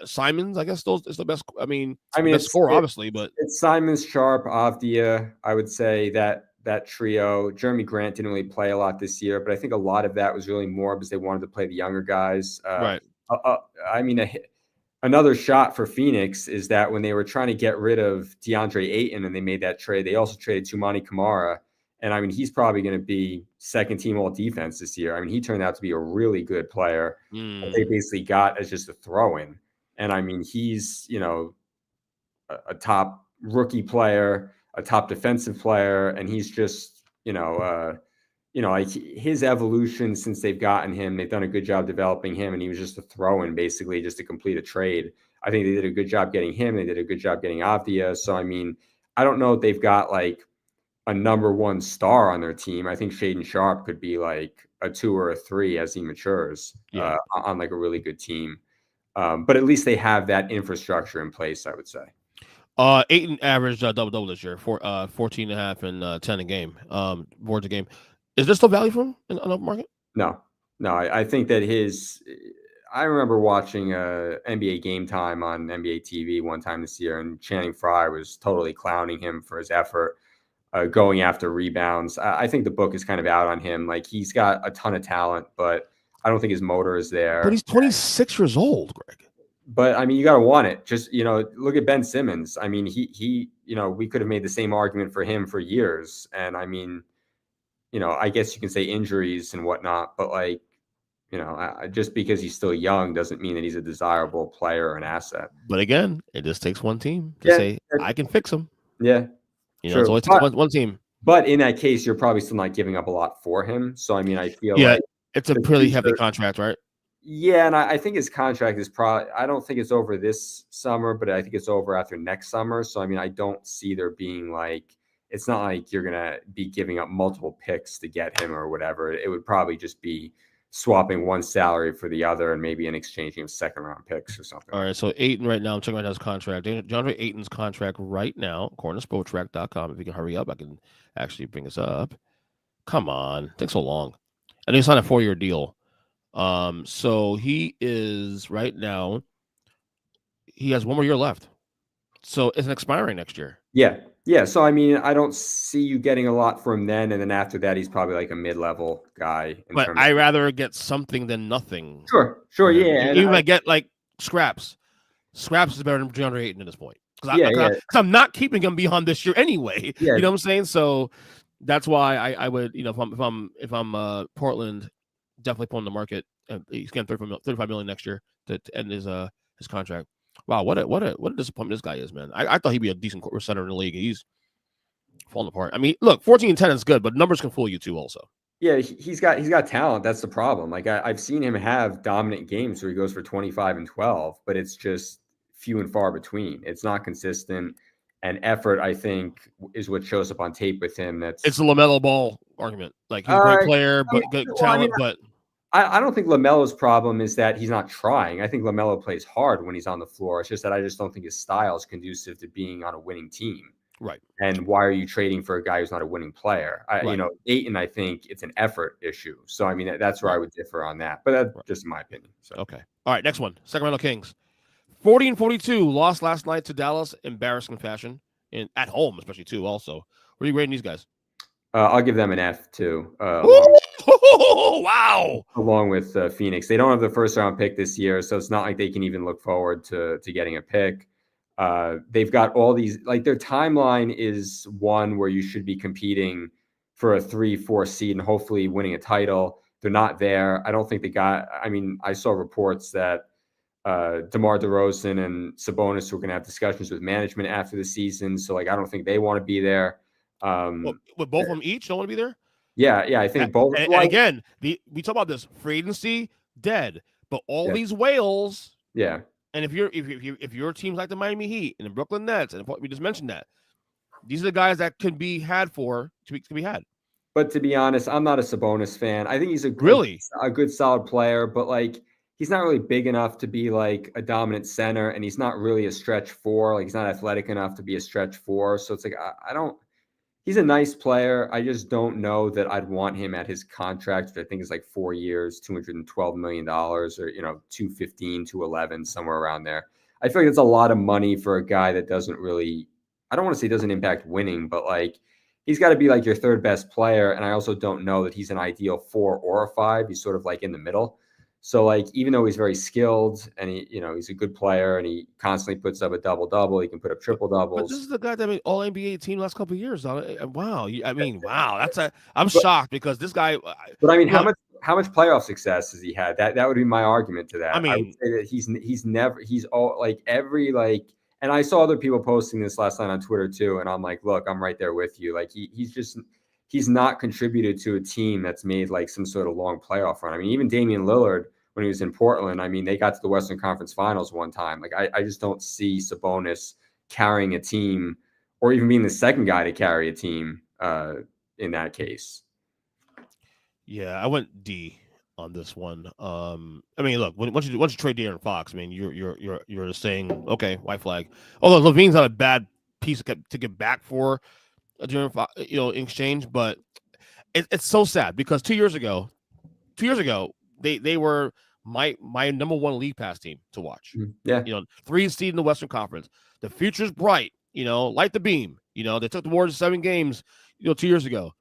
Simons, I guess is the best. I mean, best scorer, obviously, but it's Simons, Sharp, Avdia. I would say that trio. Jeremy Grant didn't really play a lot this year, but I think a lot of that was really more because they wanted to play the younger guys. Right. I mean, another shot for Phoenix is that when they were trying to get rid of DeAndre Ayton and they made that trade, they also traded Toumani Camara. And I mean, he's probably going to be second team all defense this year. I mean, he turned out to be a really good player. They basically got as just a throw in. And I mean, he's, a top rookie player, a top defensive player. And he's just, like his evolution since they've gotten him, they've done a good job developing him. And he was just a throw in basically just to complete a trade. I think they did a good job getting him. They did a good job getting Avdia. So, I mean, I don't know if they've got like a number one star on their team. I think Shaedon Sharp could be like a 2 or a 3 as he matures on like a really good team. But at least they have that infrastructure in place, I would say. Ayton averaged double this year, 14.5 and 10 a game, boards a game. Is there still value for him on the market? No. I think that I remember watching NBA Game Time on NBA TV one time this year, and Channing Frye was totally clowning him for his effort. Going after rebounds. I think the book is kind of out on him. Like he's got a ton of talent, but I don't think his motor is there. But he's 26 years old, Greg. But I mean, you got to want it. Just, look at Ben Simmons. I mean, he we could have made the same argument for him for years. And I mean, I guess you can say injuries and whatnot, but like, just because he's still young doesn't mean that he's a desirable player or an asset. But again, it just takes one team to say, I can fix him. Yeah. It's only takes one team. But in that case, you're probably still not giving up a lot for him. So, I mean, I feel like it's a pretty heavy contract, right? Yeah, and I think his contract is probably – I don't think it's over this summer, but I think it's over after next summer. So, I mean, I don't see there being like – it's not like you're going to be giving up multiple picks to get him or whatever. It would probably just be swapping one salary for the other and maybe in exchanging second-round picks or something. All right, so Ayton right now, I'm checking out his contract. DeAndre Ayton's contract right now, according to Spotrac.com. If you can hurry up, I can actually bring this up. Come on. It takes so long. And he signed a 4-year deal. So he is right now, he has 1 more year left. So it's expiring next year. Yeah. So, I mean, I don't see you getting a lot from him then. And then after that, he's probably like a mid-level guy. But I'd rather get something than nothing. Sure. Yeah. Even if I get like scraps is better than DeAndre Ayton at this point. Because I'm not keeping him beyond this year anyway. Yeah. You know what I'm saying? So that's why I would, if I'm Portland, definitely put on the market. He's getting $35 million next year to end his contract. Wow, what a disappointment this guy is, man. I thought he'd be a decent center in the league. He's falling apart. I mean, look, 14 and 10 is good, but numbers can fool you too also. Yeah, he's got talent. That's the problem. Like I've seen him have dominant games where he goes for 25 and 12, but it's just few and far between. It's not consistent. And effort, I think, is what shows up on tape with him. It's a LaMelo Ball argument. Like he's a great player, but good talent, but I don't think LaMelo's problem is that he's not trying. I think LaMelo plays hard when he's on the floor. It's just that I just don't think his style is conducive to being on a winning team. Right. And why are you trading for a guy who's not a winning player? Ayton, I think it's an effort issue. So, I mean, that's where I would differ on that. But that's just my opinion. So. Okay. All right, next one. Sacramento Kings. 40 and 42, lost last night to Dallas, embarrassing fashion, and at home especially too also. What are you rating these guys? I'll give them an F too. Wow! Along with Phoenix, they don't have the first round pick this year, so it's not like they can even look forward to getting a pick. They've got all these, like their timeline is one where you should be competing for a 3-4 seed and hopefully winning a title. They're not there. I don't think I saw reports that DeMar DeRozan and Sabonis were going to have discussions with management after the season. So like, I don't think they want to be there. With both of them each don't want to be there? Yeah, I think both. And again, we talk about this free agency dead, but all these whales. Yeah. And if your team's like the Miami Heat and the Brooklyn Nets, and we just mentioned that, these are the guys that could be had to be had. But to be honest, I'm not a Sabonis fan. I think he's a good solid player, but like he's not really big enough to be like a dominant center, and he's not really a stretch four. Like he's not athletic enough to be a stretch four. So it's like I don't. He's a nice player. I just don't know that I'd want him at his contract, which I think is like 4 years, $212 million, or 215, 211, somewhere around there. I feel like it's a lot of money for a guy that doesn't really. I don't want to say doesn't impact winning, but like he's got to be like your third best player. And I also don't know that he's an ideal 4 or a 5. He's sort of like in the middle. So like, even though he's very skilled and he's a good player and he constantly puts up a double-double, he can put up triple-doubles. But this is the guy that made all NBA team last couple of years. Wow. I'm shocked because this guy. But I mean, how much playoff success has he had? That would be my argument to that. I mean, I would say that he's all like every like. And I saw other people posting this last night on Twitter too. And I'm like, look, I'm right there with you. Like he's not contributed to a team that's made like some sort of long playoff run. I mean, even Damian Lillard, when he was in Portland, I mean, they got to the Western Conference Finals one time. Like I just don't see Sabonis carrying a team or even being the second guy to carry a team in that case. Yeah, I went D on this one. I mean, look, once you trade De'Aaron Fox, I mean, you're saying, okay, white flag. Although Levine's not a bad piece to get back for De'Aaron Fox, in exchange, but it's so sad because 2 years ago, they were my number one league pass team to watch. Yeah, 3 seed in the Western Conference. The future's bright. Light the beam. They took the Warriors to 7 games, 2 years ago,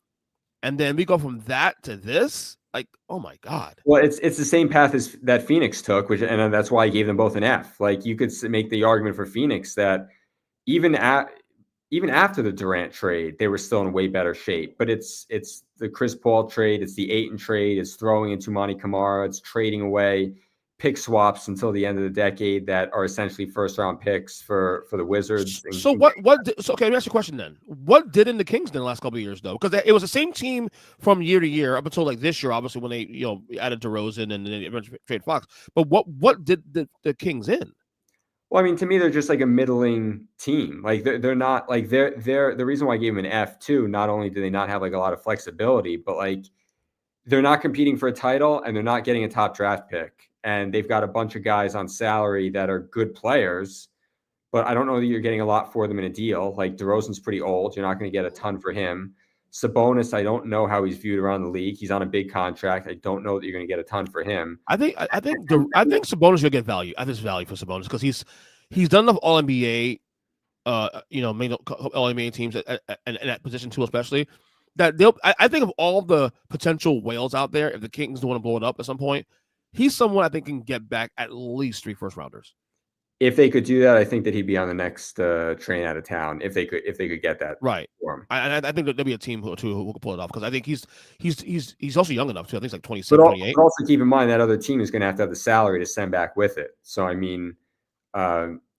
and then we go from that to this. Like, oh my God. Well, it's the same path as that Phoenix took, and that's why I gave them both an F. Like you could make the argument for Phoenix that even after the Durant trade, they were still in way better shape. But it's the Chris Paul trade, it's the Ayton trade, it's throwing in Toumani Camara, it's trading away pick swaps until the end of the decade that are essentially first round picks for the Wizards. So okay, let me ask you a question then. What did in the Kings in the last couple of years though? Because it was the same team from year to year up until like this year, obviously when they added DeRozan and then eventually traded Fox. But what did the Kings in? Well, I mean, to me, they're just like a middling team. Like they're not like they're the reason why I gave them an F too. Not only do they not have like a lot of flexibility, but like they're not competing for a title and they're not getting a top draft pick. And they've got a bunch of guys on salary that are good players, but I don't know that you're getting a lot for them in a deal. Like DeRozan's pretty old. You're not going to get a ton for him. Sabonis, I don't know how he's viewed around the league. He's on a big contract. I don't know that you're going to get a ton for him. I think Sabonis will get value. I think there's value for Sabonis because he's done enough All NBA, main All NBA teams and that position too, especially that I think of all the potential whales out there. If the Kings don't want to blow it up at some point, he's someone I think can get back at least 3 first-rounders. If they could do that, I think that he'd be on the next train out of town. If they could get that right for him, I think there'll be a team who could pull it off because I think he's also young enough too. I think he's like 27, 28. But also keep in mind that other team is going to have the salary to send back with it. So I mean,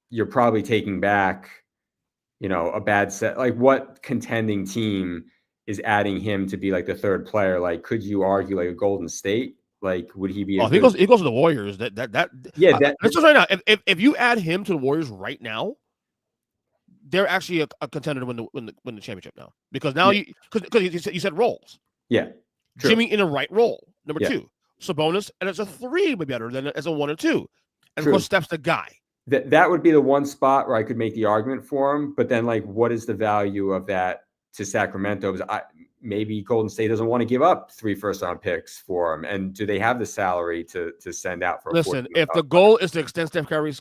you're probably taking back, a bad set. Like what contending team is adding him to be like the third player? Like, could you argue like a Golden State? Like, would he be? If he goes to the Warriors. That's just right now. If you add him to the Warriors right now, they're actually a contender to win the championship now because now because you said roles. Yeah, true. Jimmy in the right role. Number 2, Sabonis, and as a 3 would be better than as a 1 or 2. And of course, Steph's the guy. That would be the one spot where I could make the argument for him. But then, like, what is the value of that to Sacramento? Maybe Golden State doesn't want to give up 3 first-round picks for him, and do they have the salary to send out for? Listen, if the goal is to extend Steph Curry's,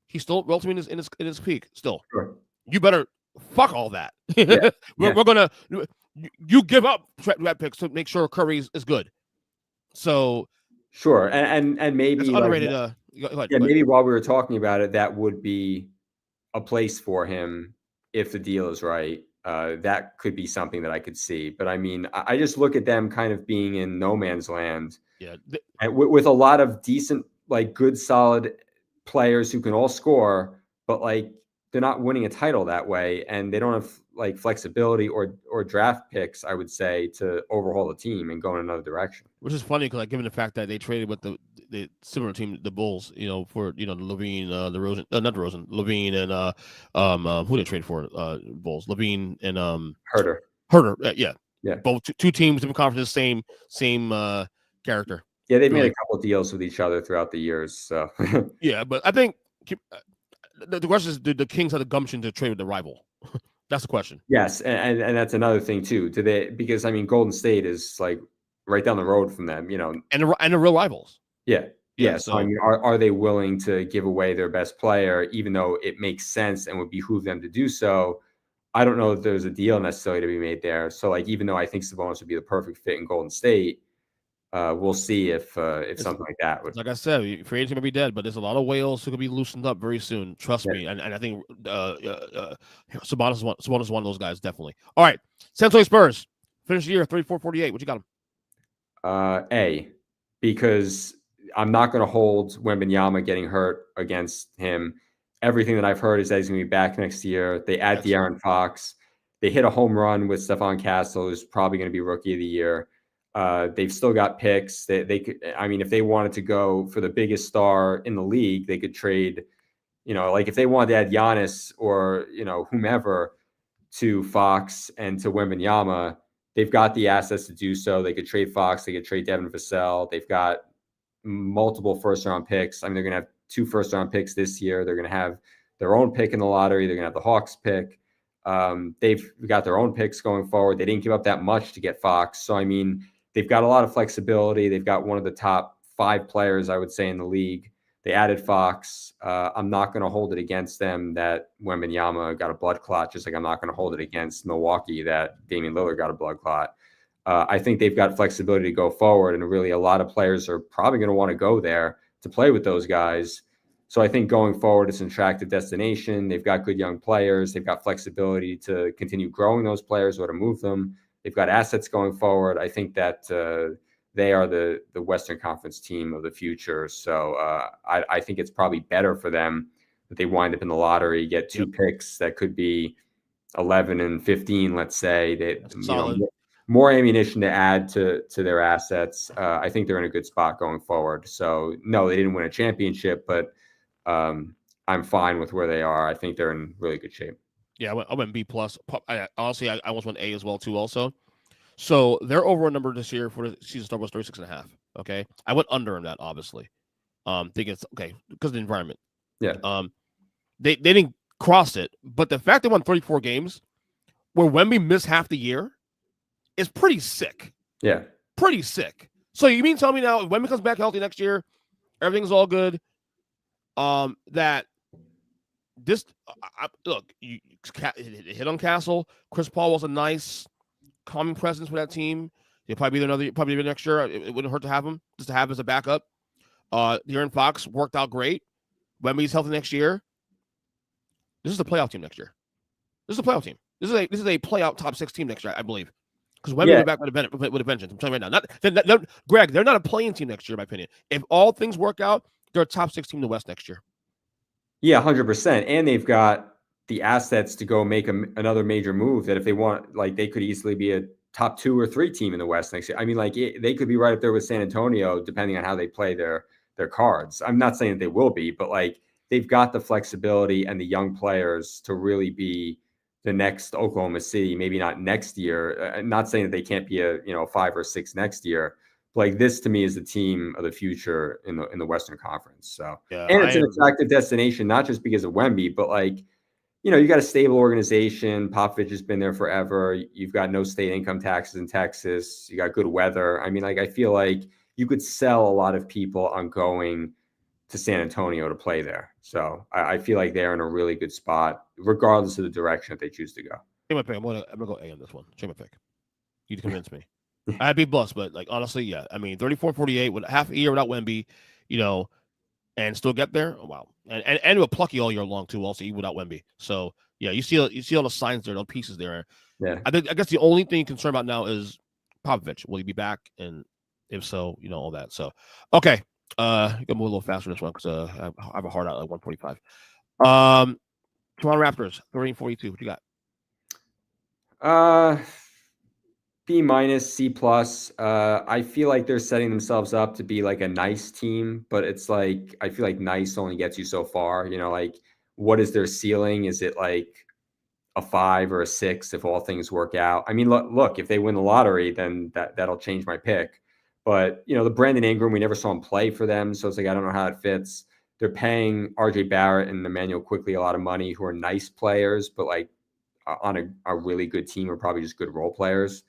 he's still relatively in his peak. Still, sure. You better fuck all that. Yeah. We're gonna you give up draft picks to make sure Curry is good. So Sure, and maybe It's underrated. Go ahead. Maybe while we were talking about it, that would be a place for him if the deal is right. That could be something that I could see. But I mean, I just look at them kind of being in no man's land. Yeah, and with a lot of decent, like good, solid players who can all score, but like they're not winning a title that way, and they don't have like flexibility or draft picks, I would say, to overhaul the team and go in another direction. Which is funny because, like, given the fact that they traded with the similar team, the Bulls, for Levine, DeRozan, not DeRozan, Levine, and who they trade for, Bulls, Levine and Herter, yeah, yeah, both two teams, different conferences, same character. Yeah, they've made a couple of deals with each other throughout the years. So yeah, but I think the question is, did the Kings have the gumption to trade with the rival? That's the question. Yes, and that's another thing too. Do they? Because I mean, Golden State is like right down the road from them, and the real rivals. Yeah. So I mean, are they willing to give away their best player, even though it makes sense and would behoove them to do so? I don't know if there's a deal necessarily to be made there. So like, even though I think Sabonis would be the perfect fit in Golden State, we'll see if something like that would. Like I said, free agents may be dead, but there's a lot of whales who could be loosened up very soon. Trust me, and I think Sabonis is one of those guys, definitely. All right, San Antonio Spurs finish the year 34-48. What you got them? A, because I'm not going to hold Wembanyama getting hurt against him. Everything that I've heard is that he's going to be back next year. They add De'Aaron Fox. They hit a home run with Stephon Castle, who's probably going to be Rookie of the Year. They've still got picks. They could, I mean, if they wanted to go for the biggest star in the league, they could trade, like if they wanted to add Giannis or, whomever to Fox and to Wembanyama, they've got the assets to do so. They could trade Fox. They could trade Devin Vassell. They've got multiple first-round picks. I mean, they're going to have 2 first-round picks this year. They're going to have their own pick in the lottery. They're going to have the Hawks pick. They've got their own picks going forward. They didn't give up that much to get Fox. So, I mean, they've got a lot of flexibility. They've got one of the top 5 players, I would say, in the league. They added Fox. I'm not going to hold it against them that Wembanyama got a blood clot, just like I'm not going to hold it against Milwaukee that Damian Lillard got a blood clot. I think they've got flexibility to go forward, and really a lot of players are probably going to want to go there to play with those guys. So I think going forward, it's an attractive destination. They've got good young players. They've got flexibility to continue growing those players or to move them. They've got assets going forward. I think that they are the Western Conference team of the future. So I think it's probably better for them that they wind up in the lottery, get 2 picks that could be 11 and 15, let's say. More ammunition to add to their assets. I think they're in a good spot going forward. So no, they didn't win a championship, but I'm fine with where they are. I think they're in really good shape. Yeah, I went B+. Honestly, I almost went A as well, too, also. So their overall number this year for the season start was 36.5. Okay, I went under on that, obviously. Think it's okay because of the environment. Yeah. They didn't cross it, but the fact they won 34 games, where Wemby missed half the year, is pretty sick. Yeah. Pretty sick. So you mean tell me now, if Wemby comes back healthy next year, everything's all good. That this look, you hit on Castle. Chris Paul was a nice, calming presence for that team. He'll probably be there next year. It wouldn't hurt to have him, just to have as a backup. De'Aaron Fox worked out great. Wemby's healthy next year. This is the playoff team next year. This is a playoff team. This is a playoff top 6 team next year, I believe. Because Wemby will be back with a vengeance. I'm telling you right now. Greg, they're not a playing team next year, in my opinion. If all things work out, they're a top 6 team in the West next year. Yeah, 100%. And they've got the assets to go make another major move that if they want, like they could easily be a top 2 or 3 team in the West next year. I mean, like they could be right up there with San Antonio, depending on how they play their cards. I'm not saying that they will be, but like they've got the flexibility and the young players to really be the next Oklahoma City, maybe not next year. Not saying that they can't be a 5 or 6 next year. Like this to me is the team of the future in the Western Conference. So and it's an attractive destination, not just because of Wemby, but like, you got a stable organization. Popovich has been there forever. You've got no state income taxes in Texas. You got good weather. I mean, like I feel like you could sell a lot of people on going to San Antonio to play there. So I feel like they're in a really good spot, regardless of the direction that they choose to go. Change my pick. I'm gonna go A on this one. Change my pick. You convince me. I'd be blessed, but like honestly, yeah. I mean, 34-48 with half a year without Wemby, and still get there. Oh, wow, and we're plucky all year long too. Also, even without Wemby. So yeah, you see all the signs there, all pieces there. Yeah. I guess the only thing concerned about now is Popovich. Will he be back? And if so, all that. So okay, gonna move a little faster this one because I have a hard out at 145. Toronto Raptors 30-42. What you got? B-, C+. I feel like they're setting themselves up to be like a nice team, but it's like I feel like nice only gets you so far. Like what is their ceiling? Is it like a 5 or a 6 if all things work out? I mean, look, if they win the lottery, then that'll change my pick. But the Brandon Ingram, we never saw him play for them, so it's like I don't know how it fits. They're paying RJ Barrett and Emmanuel Quickly a lot of money, who are nice players, but like on a really good team are probably just good role players.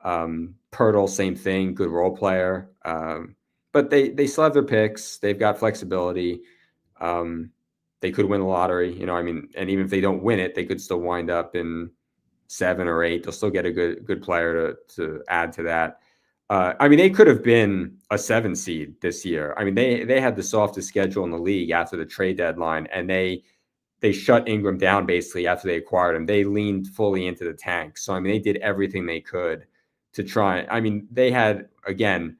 Pirtle, same thing, good role player. But they still have their picks. They've got flexibility. They could win the lottery, and even if they don't win it, they could still wind up in 7 or 8. They'll still get a good player to add to that. They could have been a 7 seed this year. They had the softest schedule in the league after the trade deadline, and they shut Ingram down basically after they acquired him. They leaned fully into the tank. So, they did everything they could to try. They had, again,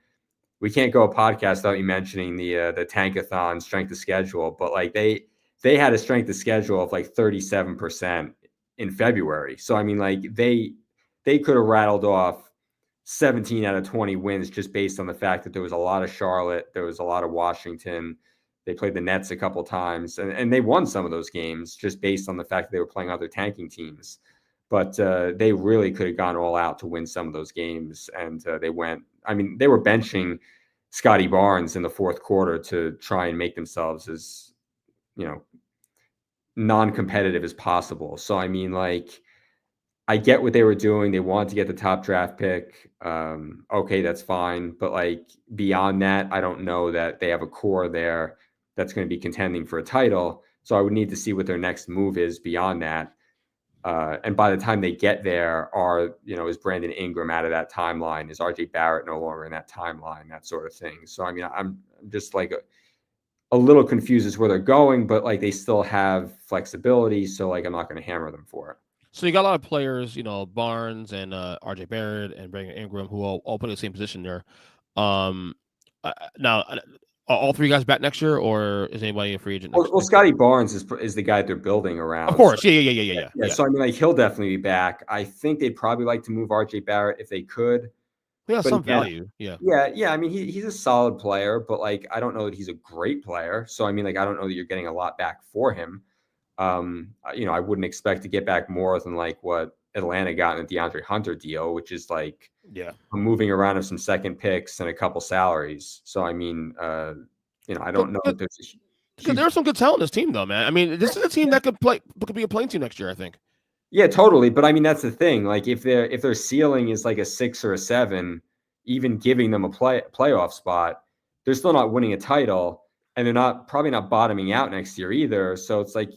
we can't go a podcast without you mentioning the tankathon strength of schedule, but like they had a strength of schedule of like 37% in February. So, they could have rattled off 17 out of 20 wins just based on the fact that there was a lot of Charlotte, there was a lot of Washington. They played the Nets a couple times, and they won some of those games just based on the fact that they were playing other tanking teams. But they really could have gone all out to win some of those games, and they went. They were benching Scotty Barnes in the fourth quarter to try and make themselves as, non-competitive as possible. So, I get what they were doing. They wanted to get the top draft pick. Okay, that's fine. But like beyond that, I don't know that they have a core there that's going to be contending for a title. So I would need to see what their next move is beyond that. And by the time they get there, is Brandon Ingram out of that timeline? Is RJ Barrett no longer in that timeline? That sort of thing. So, I'm just like a little confused as where they're going, but like they still have flexibility. So like, I'm not going to hammer them for it. So you got a lot of players, Barnes and RJ Barrett and Brandon Ingram, who all play the same position there. Now, are all three guys back next year, or is anybody a free agent? Well, Scotty Barnes is the guy they're building around. Of course, so, yeah. So he'll definitely be back. I think they'd probably like to move RJ Barrett if they could. Yeah, some value. Yeah. He's a solid player, but like I don't know that he's a great player. So I don't know that you're getting a lot back for him. I wouldn't expect to get back more than like what Atlanta got in the DeAndre Hunter deal, which is like moving around of some second picks and a couple salaries. So I don't know. There's some good talent in this team, though, man. This is a team that could be a playing team next year, I think. Yeah, totally. But that's the thing. Like if their ceiling is like a 6 or a 7, even giving them a playoff spot, they're still not winning a title, and they're probably not bottoming out next year either. So it's like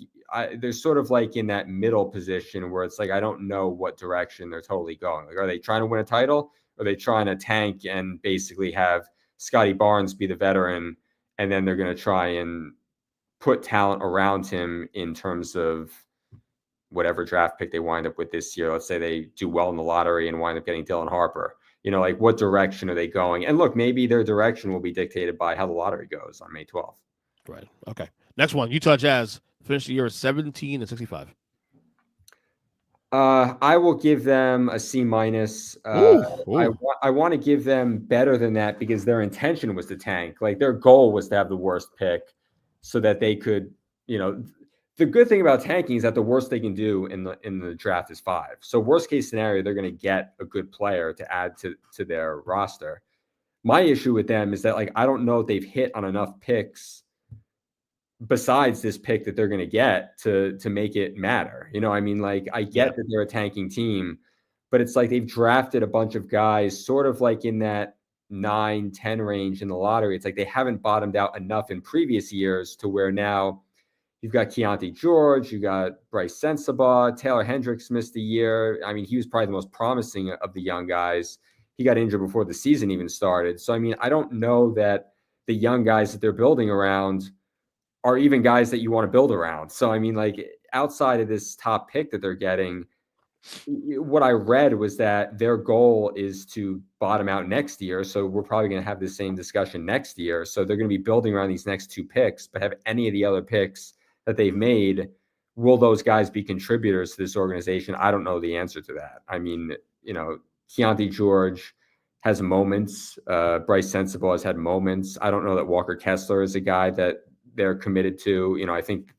they're sort of like in that middle position where it's like I don't know what direction they're totally going. Like, are they trying to win a title? Or are they trying to tank and basically have Scotty Barnes be the veteran, and then they're going to try and put talent around him in terms of whatever draft pick they wind up with this year? Let's say they do well in the lottery and wind up getting Dylan Harper. Like what direction are they going? And look, maybe their direction will be dictated by how the lottery goes on May 12th. Right. Okay. Next one, Utah Jazz finished the year 17-65. I will give them a C-. I want to give them better than that because their intention was to tank. Like their goal was to have the worst pick so that they could, the good thing about tanking is that the worst they can do in the draft is 5. So worst case scenario, they're going to get a good player to add to their roster. My issue with them is that like I don't know if they've hit on enough picks besides this pick that they're going to get to make it matter. Like I get that they're a tanking team, but it's like they've drafted a bunch of guys sort of like in that 9-10 range in the lottery. It's like they haven't bottomed out enough in previous years to where now you've got Keontae George, you got Bryce Sensabaugh, Taylor Hendricks missed a year. He was probably the most promising of the young guys. he got injured before the season even started. So, I mean, I don't know that the young guys that they're building around are even guys that you want to build around. So, I mean, like outside of this top pick that they're getting, what I read was that their goal is to bottom out next year. So we're probably going to have the same discussion next year. So they're going to be building around these next 2 picks, but have any of the other picks that they've made, will those guys be contributors to this organization? I don't know the answer to that. I mean, Keontae George has moments. Bryce Sensabaugh has had moments. I don't know that Walker Kessler is a guy that they're committed to. I think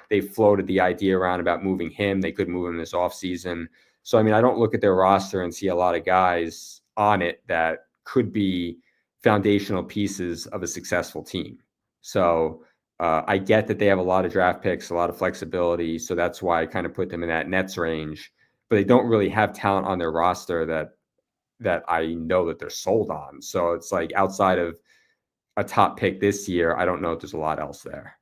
they floated the idea around about moving him. They could move him this offseason. So, I mean, I don't look at their roster and see a lot of guys on it that could be foundational pieces of a successful team. So I get that they have a lot of draft picks, a lot of flexibility. So that's why I kind of put them in that Nets range. But they don't really have talent on their roster that I know that they're sold on. So it's like outside of a top pick this year, I don't know if there's a lot else there.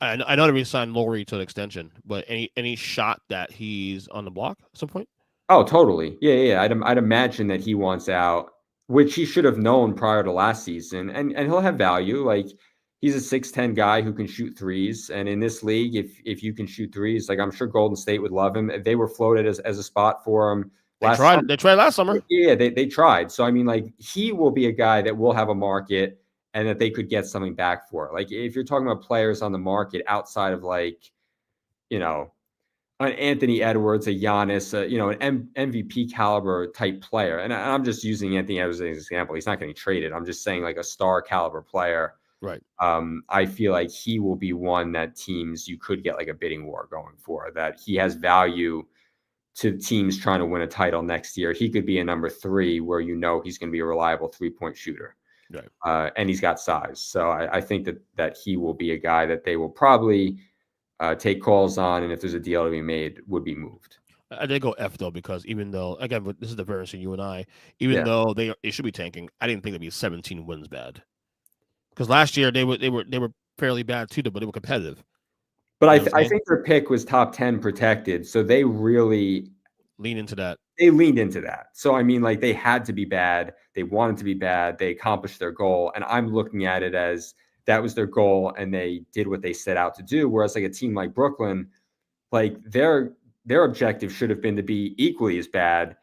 I know they re-signed Laurie to an extension, but any shot that he's on the block at some point? Oh, totally. Yeah. I'd imagine that he wants out, which he should have known prior to last season, and he'll have value. Like he's a 6'10" guy who can shoot threes, and in this league, if you can shoot threes, like I'm sure Golden State would love him. They were floated as a spot for him. They tried last summer. Yeah, they tried. So I mean, like he will be a guy that will have a market, and that they could get something back for. Like if you're talking about players on the market outside of like, an Anthony Edwards, a Giannis, an MVP caliber type player. And I'm just using Anthony Edwards as an example. He's not getting traded. I'm just saying like a star caliber player. Right. I feel like he will be one that teams you could get like a bidding war going for, that he has value to teams trying to win a title next year. He could be a number 3 where he's going to be a reliable 3-point shooter. Right. And he's got size. So I think that he will be a guy that they will probably take calls on, and if there's a deal to be made, would be moved. I did go F though, because even though, again, this is the variance in you and I, even though they should be tanking, I didn't think it'd be 17 wins bad. Because last year they were fairly bad too, but they were competitive. But I think their pick was top 10 protected, so they really leaned into that. They leaned into that. So I mean, like they had to be bad. They wanted to be bad. They accomplished their goal, and I'm looking at it as that was their goal, and they did what they set out to do. Whereas like a team like Brooklyn, like their objective should have been to be equally as bad,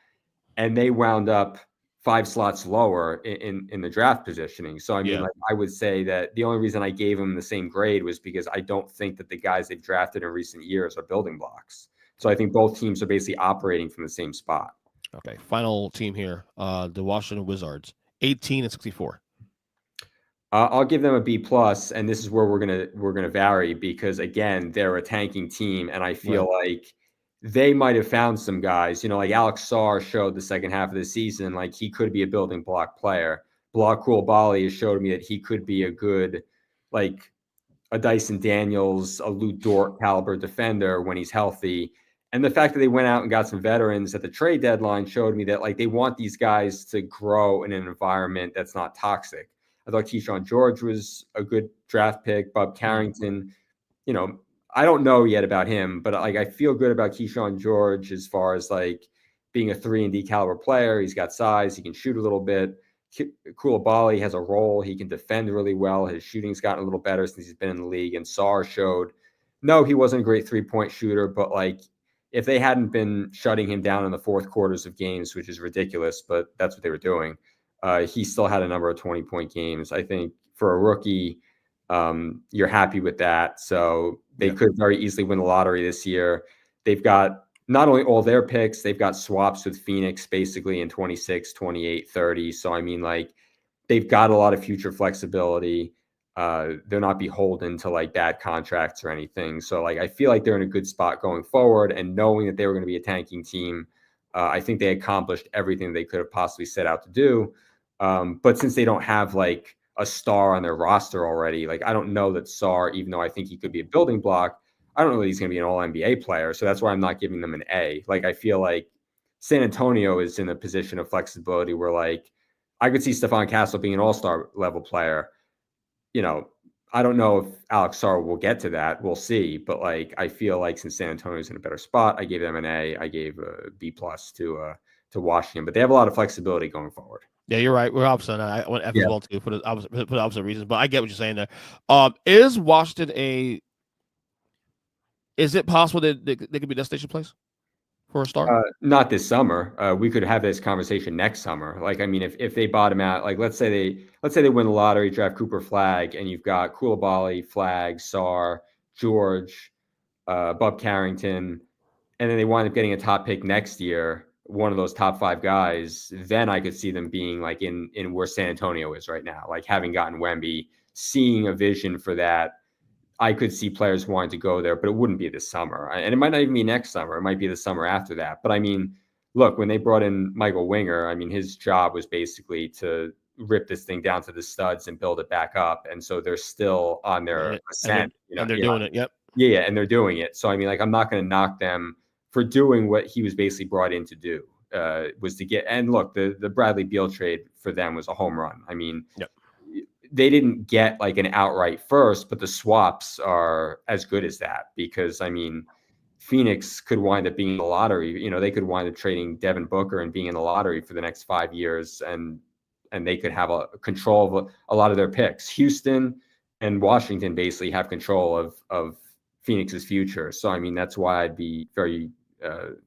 and they wound up 5 slots lower in the draft positioning. So I mean, like I would say that the only reason I gave them the same grade was because I don't think that the guys they've drafted in recent years are building blocks. So I think both teams are basically operating from the same spot. Okay, final team here, the Washington Wizards, 18-64. I'll give them a B+, and this is where we're gonna vary, because again, they're a tanking team, and I feel like they might have found some guys. Like Alex Sarr showed the second half of the season, like he could be a building block player. Bilal Coulibaly has showed me that he could be a good, like a Dyson Daniels, a Lou Dort caliber defender when he's healthy. And the fact that they went out and got some veterans at the trade deadline showed me that like they want these guys to grow in an environment that's not toxic. I thought Keyshawn George was a good draft pick. Bob Carrington, I don't know yet about him, but like I feel good about Keyshawn George as far as like being a 3-and-D caliber player. He's got size. He can shoot a little bit. Coulibaly has a role. He can defend really well. His shooting's gotten a little better since he's been in the league. And Sarr showed, no, he wasn't a great 3-point shooter, but like if they hadn't been shutting him down in the fourth quarters of games, which is ridiculous, but that's what they were doing, he still had a number of 20-point games. I think for a rookie, you're happy with that. So they could very easily win the lottery this year. They've got not only all their picks, they've got swaps with Phoenix basically in 26, 28, 30. So, I mean, like they've got a lot of future flexibility. They're not beholden to like bad contracts or anything. So like, I feel like they're in a good spot going forward, and knowing that they were going to be a tanking team, I think they accomplished everything they could have possibly set out to do. But since they don't have like a star on their roster already, like I don't know that Sarr, even though I think he could be a building block, I don't know that he's going to be an all-NBA player. So that's why I'm not giving them an A. Like I feel like San Antonio is in a position of flexibility where like I could see Stephon Castle being an all-star level player. I don't know if Alex Sarr will get to that. We'll see. But like I feel like since San Antonio is in a better spot, I gave them an A. I gave a B+ to Washington, but they have a lot of flexibility going forward. Yeah, you're right. We're opposite. I went F as well too for the opposite reasons, but I get what you're saying there. Is Washington is it possible that they could be a destination place for a star? Not this summer. We could have this conversation next summer. Like, I mean, if they bottom out, like let's say they win the lottery, draft Cooper Flag, and you've got Koulibaly, Flag, Sarr, George, Bob Carrington, and then they wind up getting a top pick next year, one of those top 5 guys, then I could see them being like in where San Antonio is right now, like having gotten Wemby, seeing a vision for that. I could see players wanting to go there, but it wouldn't be this summer. And it might not even be next summer. It might be the summer after that. But I mean, look, when they brought in Michael Winger, I mean, his job was basically to rip this thing down to the studs and build it back up. And so they're still on their ascent. And they're doing it. Yep. Yeah, and they're doing it. So, I mean, like, I'm not going to knock them for doing what he was basically brought in to do, was to get – and look, the Bradley Beal trade for them was a home run. I mean, they didn't get like an outright first, but the swaps are as good as that because, I mean, Phoenix could wind up being in the lottery. You know, they could wind up trading Devin Booker and being in the lottery for the next 5 years, and they could have a control of a lot of their picks. Houston and Washington basically have control of Phoenix's future. So, I mean, that's why I'd be very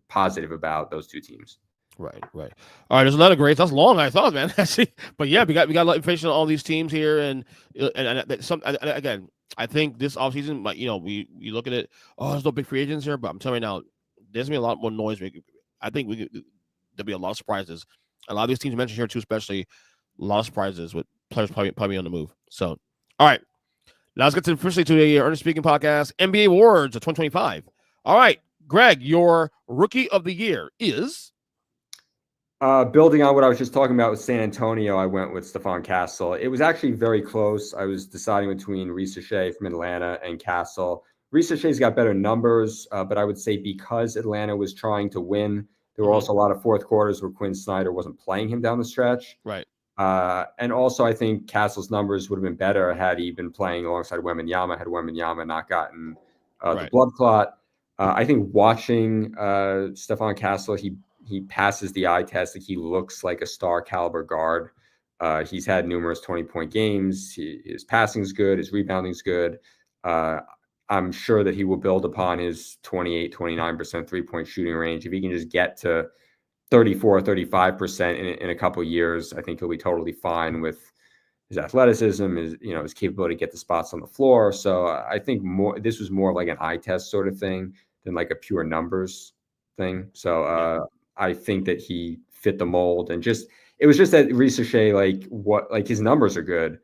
positive about those two teams. Right. All right, there's a lot of grades. That's long, I thought, man. But yeah, we got a lot of information on all these teams here, and again, I think this offseason, like, you know, we look at it. Oh, there's no big free agents here, but I'm telling you now, there's gonna be a lot more noise. I think there'll be a lot of surprises. A lot of these teams mentioned here too, especially a lot of surprises with players probably on the move. So, all right, now let's get officially to the Earnest Speaking Podcast NBA Awards of 2025. All right, Greg, your Rookie of the Year is. Building on what I was just talking about with San Antonio, I went with Stephon Castle. It was actually very close. I was deciding between Reese Shea from Atlanta and Castle. Reese Shea's got better numbers, but I would say because Atlanta was trying to win, there were also a lot of fourth quarters where Quinn Snyder wasn't playing him down the stretch. Right. And also I think Castle's numbers would have been better had he been playing alongside Wembanyama, had Wembanyama not gotten the blood clot. I think watching Stephon Castle, he passes the eye test. Like, he looks like a star caliber guard. He's had numerous 20-point games. His passing's good. His rebounding's good. I'm sure that he will build upon his 28, 29% three-point shooting range. If he can just get to 34, 35% in a couple of years, I think he'll be totally fine with his athleticism, his capability to get the spots on the floor. So I think this was more like an eye test sort of thing than like a pure numbers thing. So I think that he fit the mold, and it was just that Reese Shea, like his numbers are good.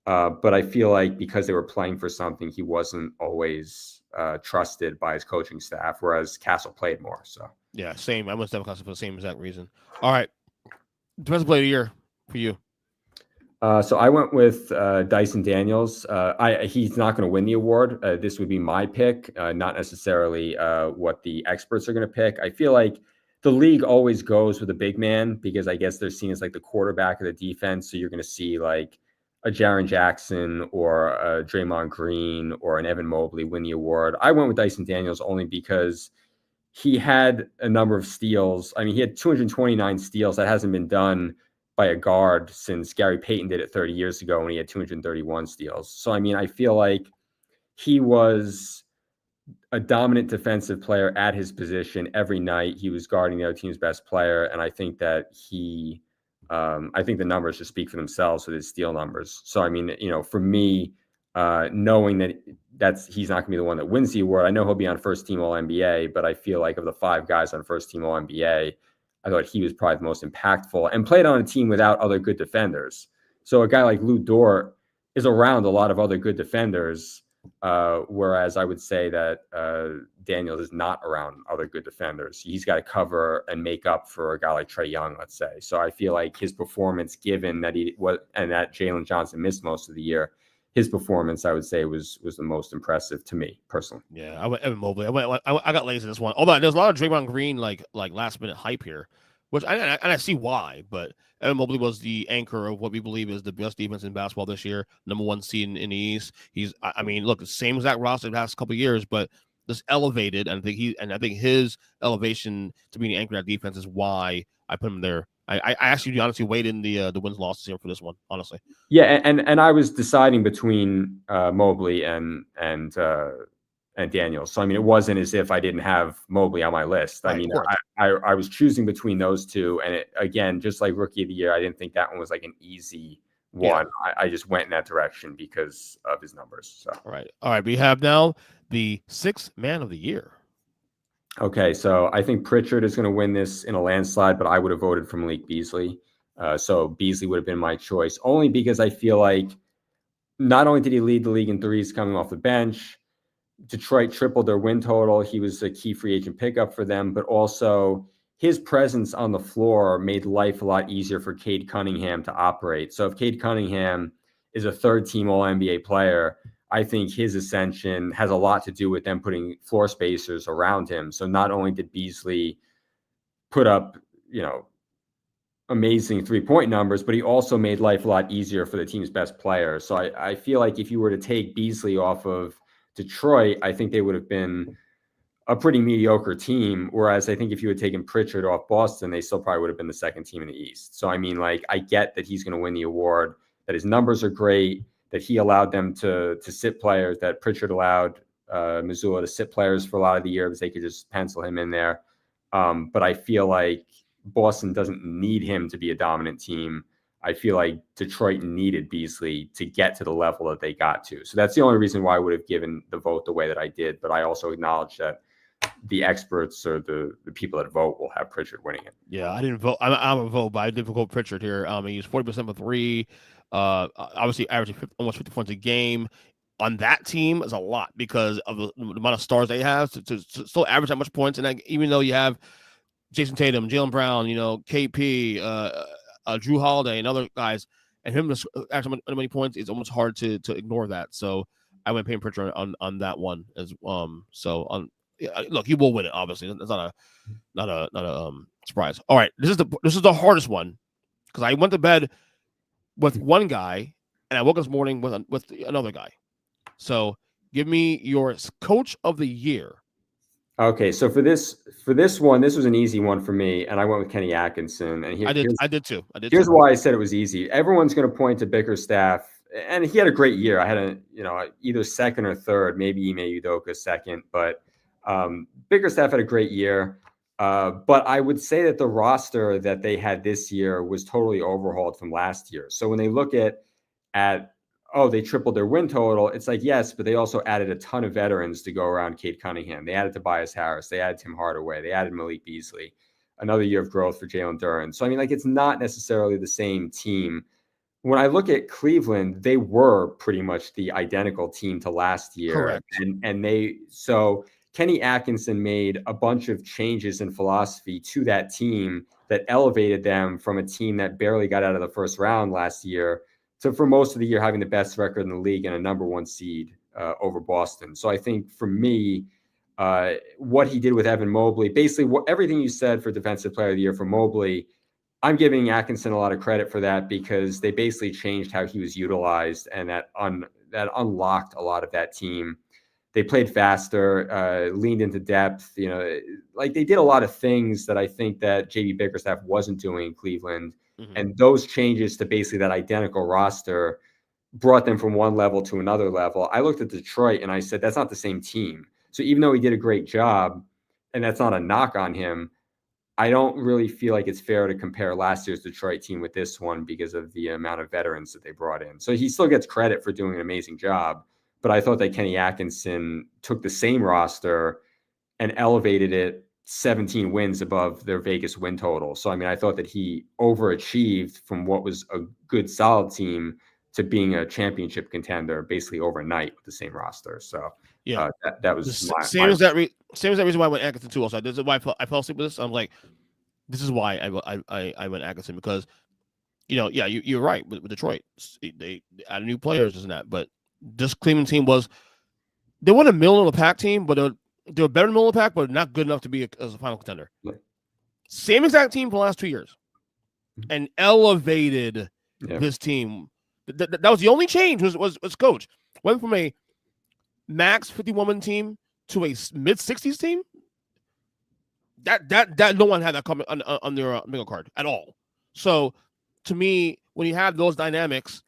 But I feel like because they were playing for something, he wasn't always trusted by his coaching staff, whereas Castle played more. So yeah, same. I went Stephon Castle for the same exact reason. All right, defensive player of the year for you. So I went with Dyson Daniels. He's not going to win the award. This would be my pick, not necessarily what the experts are going to pick. I feel like the league always goes with a big man because I guess they're seen as like the quarterback of the defense. So you're going to see like a Jaren Jackson or a Draymond Green or an Evan Mobley win the award. I went with Dyson Daniels only because he had a number of steals. I mean, he had 229 steals. That hasn't been done by a guard since Gary Payton did it 30 years ago when he had 231 steals. So, I mean, I feel like he was a dominant defensive player at his position every night. He was guarding the other team's best player. And I think that I think the numbers just speak for themselves with his steal numbers. So, I mean, for me, knowing that he's not going to be the one that wins the award, I know he'll be on first team All-NBA, but I feel like of the 5 guys on first team All-NBA, I thought he was probably the most impactful and played on a team without other good defenders. So a guy like Lou Dort is around a lot of other good defenders, whereas I would say that Daniels is not around other good defenders. He's got to cover and make up for a guy like Trae Young, let's say. So I feel like his performance, given that that Jalen Johnson missed most of the year, his performance, I would say, was the most impressive to me personally. Yeah, I went Evan Mobley. I got lazy in this one. Although there's a lot of Draymond Green like last minute hype here, which I see why. But Evan Mobley was the anchor of what we believe is the best defense in basketball this year, #1 seed in the East. I mean, look, the same exact roster the past couple of years, but just elevated. And I think his elevation to being the anchor at defense is why I put him there. I actually honestly weighed in the wins losses here for this one, honestly. Yeah, and I was deciding between Mobley and Daniels. So I mean, it wasn't as if I didn't have Mobley on my list. Right, I mean, I was choosing between those two, and again, just like Rookie of the Year, I didn't think that one was like an easy one. Yeah. I just went in that direction because of his numbers. So all right. We have now the 6th Man of the Year. Okay, so I think Pritchard is going to win this in a landslide, but I would have voted for Malik Beasley. So Beasley would have been my choice, only because I feel like not only did he lead the league in threes coming off the bench, Detroit tripled their win total. He was a key free agent pickup for them, but also his presence on the floor made life a lot easier for Cade Cunningham to operate. So if Cade Cunningham is a third-team All-NBA player, I think his ascension has a lot to do with them putting floor spacers around him. So not only did Beasley put up, amazing three-point numbers, but he also made life a lot easier for the team's best player. So I feel like if you were to take Beasley off of Detroit, I think they would have been a pretty mediocre team. Whereas I think if you had taken Pritchard off Boston, they still probably would have been the second team in the East. So, I mean, I get that he's going to win the award, that his numbers are great, that he allowed them to sit players, that Pritchard allowed Missoula to sit players for a lot of the year because they could just pencil him in there. But I feel like Boston doesn't need him to be a dominant team. I feel like Detroit needed Beasley to get to the level that they got to. So that's the only reason why I would have given the vote the way that I did. But I also acknowledge that the experts or the people that vote will have Pritchard winning it. Yeah, I didn't vote. I'm a vote, but I did vote Pritchard here. He used 40% for three. Obviously averaging almost 50 points a game on that team is a lot because of the amount of stars they have to still average that much points. And even though you have Jason Tatum, Jaylen Brown, KP, Drew Holiday, and other guys, and him to actually many points, it's almost hard to ignore that. So I went paying Pritchard on that one as look, he will win it. Obviously, that's not a surprise. All right, this is the hardest one because I went to bed with one guy and I woke up this morning with another guy. So give me your Coach of the Year. Okay, so for this one, this was an easy one for me, and I went with Kenny Atkinson. And I did too. Here's why I said it was easy. Everyone's going to point to Bickerstaff, and he had a great year. I had either second or third, maybe Ime Udoka second, but Bickerstaff had a great year. But I would say that the roster that they had this year was totally overhauled from last year. So when they look at they tripled their win total, it's like, yes, but they also added a ton of veterans to go around Cade Cunningham. They added Tobias Harris. They added Tim Hardaway. They added Malik Beasley. Another year of growth for Jalen Duren. So, I mean, it's not necessarily the same team. When I look at Cleveland, they were pretty much the identical team to last year. Correct. So Kenny Atkinson made a bunch of changes in philosophy to that team that elevated them from a team that barely got out of the first round last year to, for most of the year, having the best record in the league and a number one seed over Boston. So I think for me, what he did with Evan Mobley, basically everything you said for Defensive Player of the Year for Mobley, I'm giving Atkinson a lot of credit for that because they basically changed how he was utilized, and that unlocked a lot of that team. They played faster, leaned into depth. They did a lot of things that I think that JB Bickerstaff wasn't doing in Cleveland. Mm-hmm. And those changes to basically that identical roster brought them from one level to another level. I looked at Detroit and I said, that's not the same team. So even though he did a great job, and that's not a knock on him, I don't really feel like it's fair to compare last year's Detroit team with this one because of the amount of veterans that they brought in. So he still gets credit for doing an amazing job. But I thought that Kenny Atkinson took the same roster and elevated it 17 wins above their Vegas win total. So, I mean, I thought that he overachieved from what was a good, solid team to being a championship contender basically overnight with the same roster. So, yeah, that was same as that reason why I went Atkinson too. Also, this is why I fell asleep with this. I'm like, this is why I went Atkinson because, you're right with Detroit. They added new players, isn't that? But this Cleveland team they weren't a middle of the pack team, but they were better than middle of the pack, but not good enough to be as a final contender. Right. Same exact team for the last 2 years, and elevated this team. That was the only change was coach. Went from a max 51-win team to a mid-60s team, that no one had that coming on their bingo card at all. So to me, when you have those dynamics,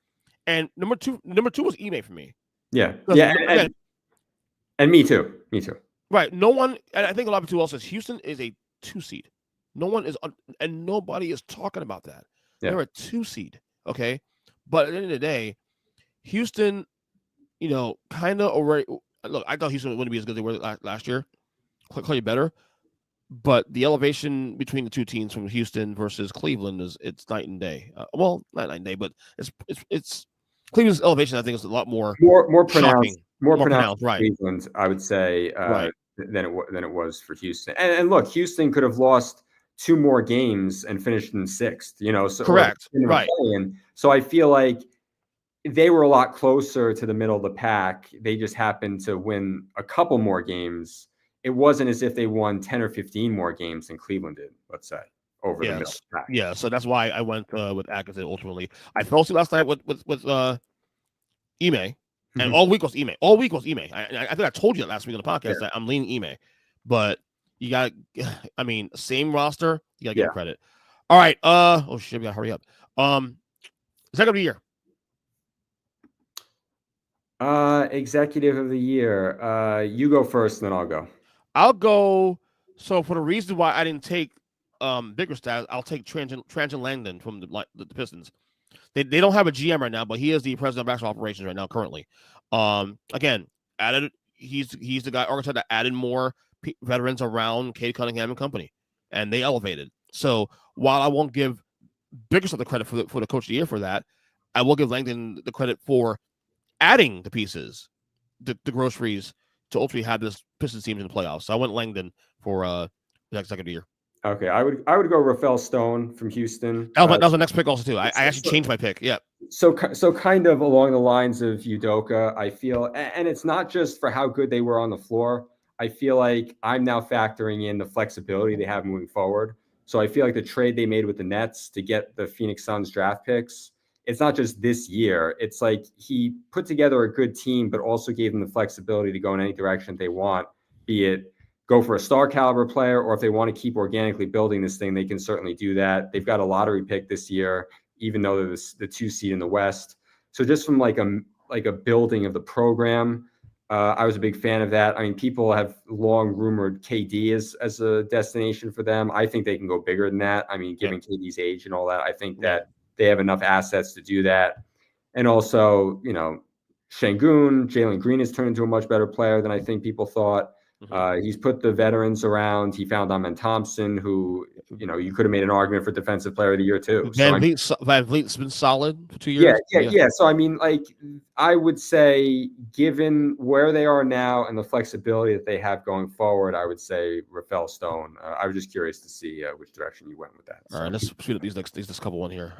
and number two was Ime for me. Yeah, and me too. Right. No one, and I think a lot of people also says Houston is a 2 seed. No one is, and nobody is talking about that. Yeah. They're a 2 seed. Okay, but at the end of the day, Houston, kind of already. Look, I thought Houston wouldn't be as good as they were last year. Clearly better, but the elevation between the two teams from Houston versus Cleveland it's night and day. Well, not night and day, but it's Cleveland's elevation. I think is a lot more pronounced. More pronounced, right? Cleveland, I would say, right. than it was for Houston. And look, Houston could have lost 2 more games and finished in 6th. So correct, right? So I feel like they were a lot closer to the middle of the pack. They just happened to win a couple more games. It wasn't as if they won 10 or 15 more games than Cleveland did, let's say, over the middle of the pack. Yeah, so that's why I went with Atkinson ultimately. I fell asleep last night with Ime. And all week was Ime. I think I told you that last week on the podcast that I'm leaning Ime. But you got, same roster. You got to give him credit. All right. Oh shit, we got to hurry up. Second of the year. Executive of the year. You go first, and then I'll go. I'll go. So for the reason why I didn't take Bickerstaff, I'll take Trajan Langdon from the Pistons. They don't have a GM right now, but he is the president of basketball operations right now currently. Again, he's the guy architect that added more veterans around Cade Cunningham and company, and they elevated. So while I won't give Bickerstaff the credit for the coach of the year for that, I will give Langdon the credit for adding the pieces, the groceries to ultimately have this Pistons team in the playoffs. So I went Langdon for the next second of the year. Okay, I would go Rafael Stone from Houston. That was my next pick also too. I actually changed my pick. Yeah. So kind of along the lines of Udoka, I feel, and it's not just for how good they were on the floor. I feel like I'm now factoring in the flexibility they have moving forward. So I feel like the trade they made with the Nets to get the Phoenix Suns draft picks, it's not just this year. It's like he put together a good team, but also gave them the flexibility to go in any direction they want, be it go for a star caliber player, or if they want to keep organically building this thing, they can certainly do that. They've got a lottery pick this year, even though they're the 2 seed in the West. So just from like a building of the program, I was a big fan of that. I mean, people have long rumored KD as a destination for them. I think they can go bigger than that. I mean, given KD's age and all that, I think that they have enough assets to do that. And also, Şengün, Jalen Green has turned into a much better player than I think people thought. He's put the veterans around. He found Amen Thompson, who, you could have made an argument for defensive player of the year too. Van Vliet's been solid for 2 years. Yeah. So, I mean, I would say given where they are now and the flexibility that they have going forward, I would say Rafael Stone. I was just curious to see which direction you went with that. All right, let's speed up these next couple one here.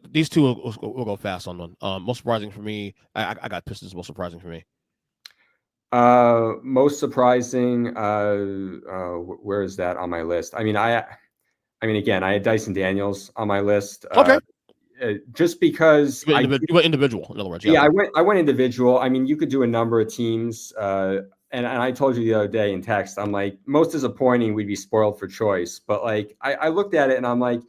These two will go fast on one. Most surprising for me, I got Pistons. Most surprising for me. Most surprising, where is that on my list? I mean, again, I had Dyson Daniels on my list. Okay. Just because you went individual, in other words. Yeah, I went individual. I mean, you could do a number of teams. And I told you the other day in text, I'm like, most disappointing, we'd be spoiled for choice. But I looked at it and I'm like,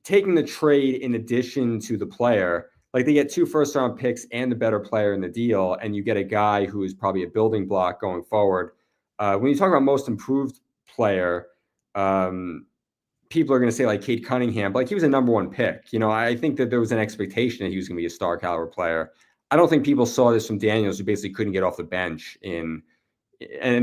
taking the trade in addition to the player, they get 2 first-round picks and the better player in the deal, and you get a guy who is probably a building block going forward. When you talk about most improved player, people are going to say Cade Cunningham, but he was a number 1 pick. I think that there was an expectation that he was going to be a star caliber player. I don't think people saw this from Daniels, who basically couldn't get off the bench and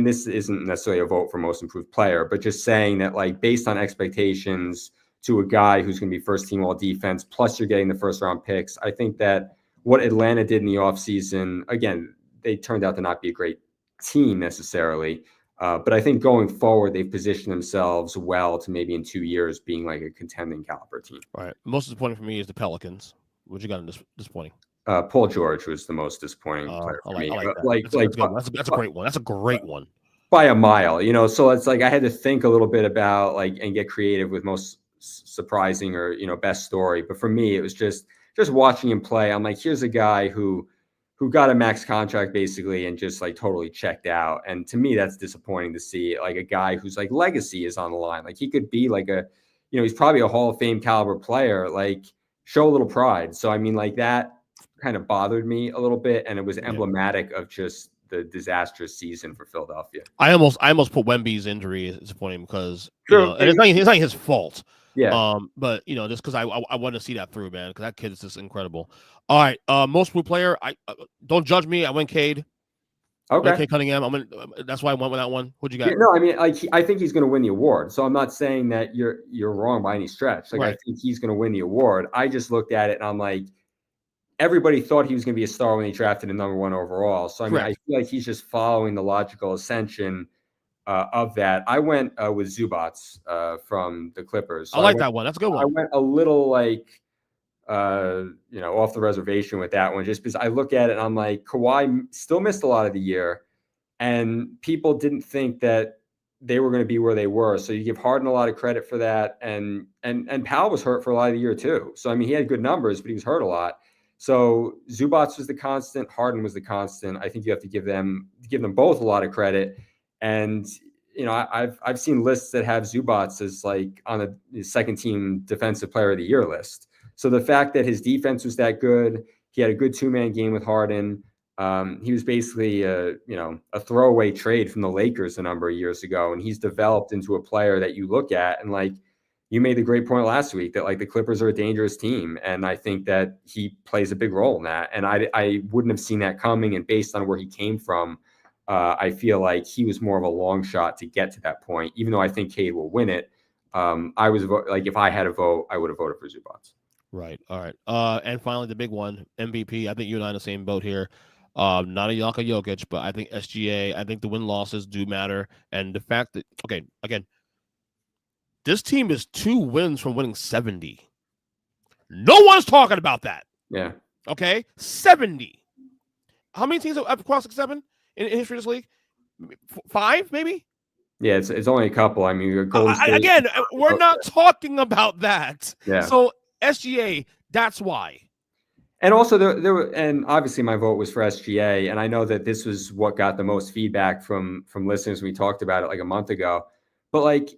this isn't necessarily a vote for most improved player, but just saying that based on expectations to a guy who's going to be first team all defense, plus you're getting the first round picks. I think that what Atlanta did in the offseason, again, they turned out to not be a great team necessarily. But I think going forward, they've positioned themselves well to maybe in 2 years being a contending caliber team. All right. Most disappointing for me is the Pelicans. What you got in disappointing? Paul George was the most disappointing player for me. That's a great one. That's a great one. By a mile, so it's I had to think a little bit about and get creative with most surprising or best story. But for me, it was just watching him play. I'm like, here's a guy who who got a max contract basically and just like totally checked out. And to me, that's disappointing to see, like a guy whose like legacy is on the line. Like he could be like he's probably a Hall of Fame caliber player, like show a little pride. So, I mean, like that kind of bothered me a little bit. And it was emblematic of just the disastrous season for Philadelphia. I almost put Wemby's injury as disappointing because and it's not his fault. Yeah. But just because I want to see that through, man, because that kid is just incredible. All right, most improved player. I don't judge me. I went Cade. Okay. Cade Cunningham. That's why I went with that one. What'd you got? Yeah, no, I mean, like I think he's going to win the award. So I'm not saying that you're wrong by any stretch. Like I think he's going to win the award. I just looked at it and I'm like, everybody thought he was going to be a star when he drafted him number 1 overall. So I mean, I feel like he's just following the logical ascension of that. I went with Zubats from the Clippers. So I like that one. That's a good one. I went a little like, off the reservation with that one, just because I look at it and I'm like, Kawhi still missed a lot of the year, and people didn't think that they were going to be where they were. So you give Harden a lot of credit for that, and Powell was hurt for a lot of the year too. So I mean, he had good numbers, but he was hurt a lot. So Zubats was the constant, Harden was the constant. I think you have to give them both a lot of credit. And I've seen lists that have Zubats as like on the second team defensive player of the year list. So the fact that his defense was that good, he had a good 2-man game with Harden. He was basically a throwaway trade from the Lakers a number of years ago, and he's developed into a player that you look at and like. You made the great point last week that like the Clippers are a dangerous team. And I think that he plays a big role in that. And I wouldn't have seen that coming. And based on where he came from, I feel like he was more of a long shot to get to that point, even though I think Cade will win it. I was like, if I had a vote, I would have voted for Zubats. Right. All right. And finally, the big one, MVP. I think you and I are in the same boat here. Not a Yaka Jokic, but I think SGA, I think the win-losses do matter. And the fact that, okay, again, this team is 2 wins from winning 70. No one's talking about that. Yeah. Okay? 70. How many teams have crossed 7 in history of this league? 5, maybe? Yeah, it's only a couple. I mean, again, we're not talking about that. Yeah. So SGA, that's why. And also, there were, and obviously my vote was for SGA, and I know that this was what got the most feedback from listeners when we talked about it like a month ago. But like,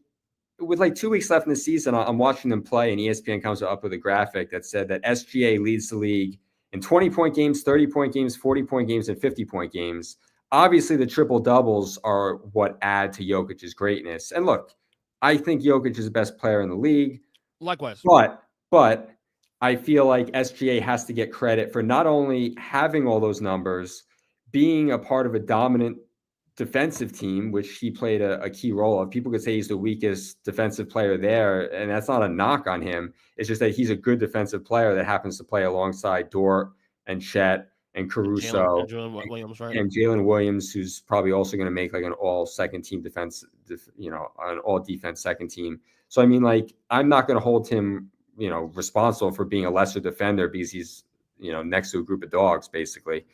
with like 2 weeks left in the season, I'm watching them play, and ESPN comes up with a graphic that said that SGA leads the league in 20-point games, 30-point games, 40-point games, and 50-point games. Obviously, the triple doubles are what add to Jokic's greatness. And look, I think Jokic is the best player in the league. Likewise. But I feel like SGA has to get credit for not only having all those numbers, being a part of a dominant defensive team, which he played a key role of. People could say he's the weakest defensive player there, and that's not a knock on him. It's just that he's a good defensive player that happens to play alongside Dort and Chet and Caruso and Jalen Williams, who's probably also going to make like an all second team defense, an all defense second team. So I mean, like, I'm not going to hold him, responsible for being a lesser defender because he's, next to a group of dogs, basically.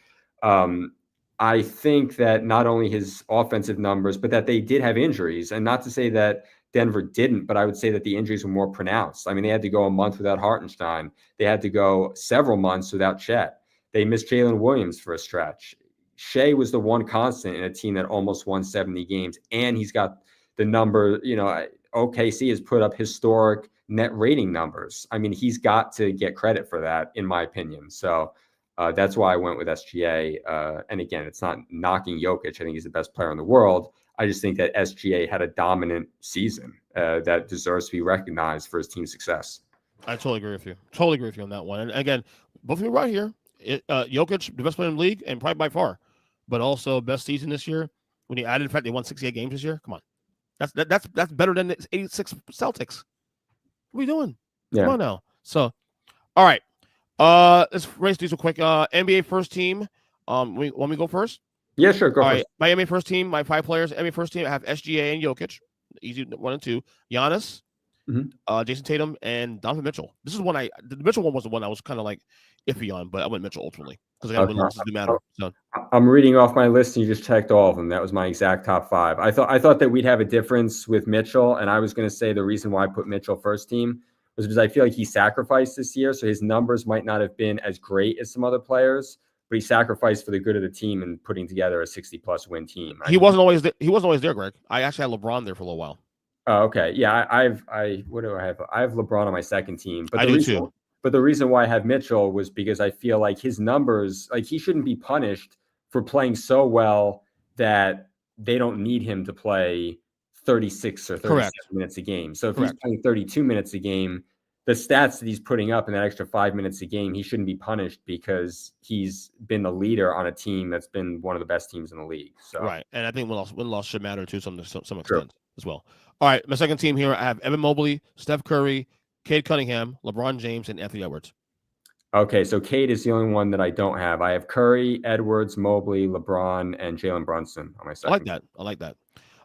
I think that not only his offensive numbers, but that they did have injuries. And not to say that Denver didn't, but I would say that the injuries were more pronounced. I mean, they had to go a month without Hartenstein. They had to go several months without Chet. They missed Jalen Williams for a stretch. Shea was the one constant in a team that almost won 70 games. And he's got the number, OKC has put up historic net rating numbers. I mean, he's got to get credit for that, in my opinion. So, that's why I went with SGA. And again, it's not knocking Jokic. I think he's the best player in the world. I just think that SGA had a dominant season that deserves to be recognized for his team's success. I totally agree with you. Totally agree with you on that one. And again, both of you right here. Jokic, the best player in the league, and probably by far, but also best season this year. When you added the fact they won 68 games this year, come on, that's better than the 86 Celtics. What are we doing? Yeah. Come on now. So, all right. Let's race these real quick. NBA first team. Want me to go first? Yeah, sure. Go All first. right. My NBA first team, my 5 players. NBA first team, I have SGA and Jokic. Easy 1 and 2. Giannis, Jason Tatum, and Donovan Mitchell. This is the Mitchell one was the one I was kind of like iffy on, but I went Mitchell ultimately because I got win losses do matter. So I'm reading off my list, and you just checked all of them. That was my exact top 5. I thought that we'd have a difference with Mitchell, and I was going to say the reason why I put Mitchell first team was because I feel like he sacrificed this year, so his numbers might not have been as great as some other players, but he sacrificed for the good of the team and putting together a 60+ win team. He wasn't always there, Greg. I actually had LeBron there for a little while. Oh, okay. Yeah, what do I have? I have LeBron on my second team, but I do too. But the reason why I have Mitchell was because I feel like his numbers, like he shouldn't be punished for playing so well that they don't need him to play 36 or 37 minutes a game. So if he's playing 32 minutes a game, the stats that he's putting up in that extra 5 minutes a game, he shouldn't be punished because he's been the leader on a team that's been one of the best teams in the league. So right, and I think win-loss should matter to some extent as well. All right, my second team here, I have Evan Mobley, Steph Curry, Cade Cunningham, LeBron James, and Anthony Edwards. Okay, so Cade is the only one that I don't have. I have Curry, Edwards, Mobley, LeBron, and Jalen Brunson on my second. I like that.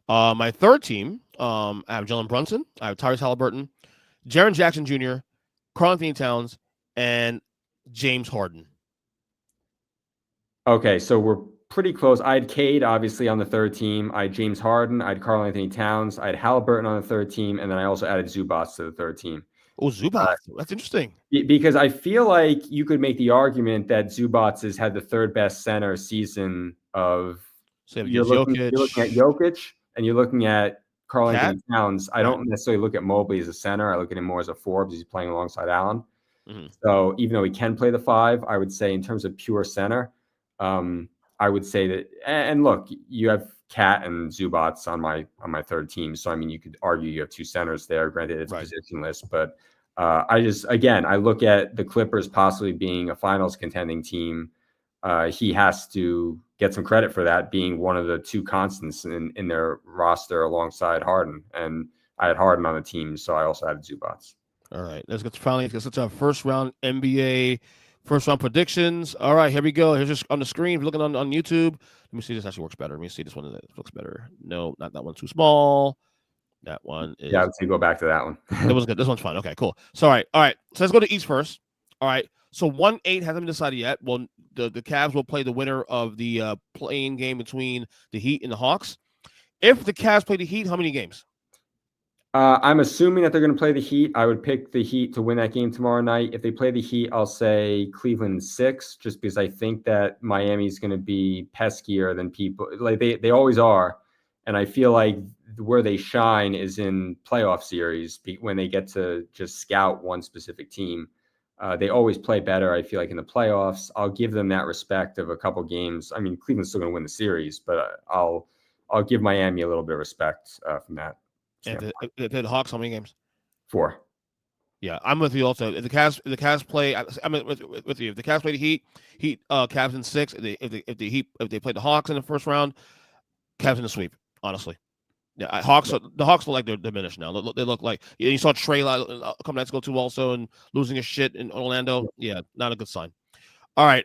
My third team, I have Jalen Brunson, I have Tyrese Halliburton, Jaren Jackson Jr., Karl Anthony Towns, and James Harden. Okay, so we're pretty close. I had Cade, obviously, on the third team. I had James Harden. I had Karl Anthony Towns. I had Halliburton on the third team. And then I also added Zubac to the third team. Oh, Zubac. That's interesting. Because I feel like you could make the argument that Zubac has had the third best center season of you're looking at Jokic and you're looking at Karl Anthony Towns. I don't necessarily look at Mobley as a center. I look at him more as a four because he's playing alongside Allen. Mm-hmm. So even though he can play the five, I would say in terms of pure center, I would say that. And look, you have Cat and Zubac on my third team. So I mean, you could argue you have two centers there. Granted, it's positionless, but I look at the Clippers possibly being a finals contending team. He has to get some credit for that, being one of the two constants in their roster alongside Harden. And I had Harden on the team, so I also had Zubac. All right, let's get to our first round NBA first round predictions. All right, here we go. Here's just on the screen. If you're looking on YouTube. Let me see. This actually works better. Let me see this one. That looks better. No, not that one. Too small. That one is. Yeah, let's go back to that one. That was good. This one's fun. Okay, cool. So, all right. So let's go to East first. All right. So 1-8 hasn't been decided yet. Well, the Cavs will play the winner of the playing game between the Heat and the Hawks. If the Cavs play the Heat, how many games? I'm assuming that they're going to play the Heat. I would pick the Heat to win that game tomorrow night. If they play the Heat, I'll say Cleveland 6, just because I think that Miami's going to be peskier than people. Like they always are. And I feel like where they shine is in playoff series when they get to just scout one specific team. They always play better, I feel like, in the playoffs. I'll give them that respect of a couple games. I mean, Cleveland's still going to win the series, but I'll give Miami a little bit of respect from that. And the Hawks, how many games? 4. Yeah, I'm with you also. If the Cavs play, I'm with you. If the Cavs play the Heat, Cavs in 6. If they play the Hawks in the first round, Cavs in the sweep. Honestly, yeah. The Hawks look like they're diminished now. They look like you saw Trey a couple nights ago too, also, and losing his shit in Orlando. Yeah, not a good sign. All right,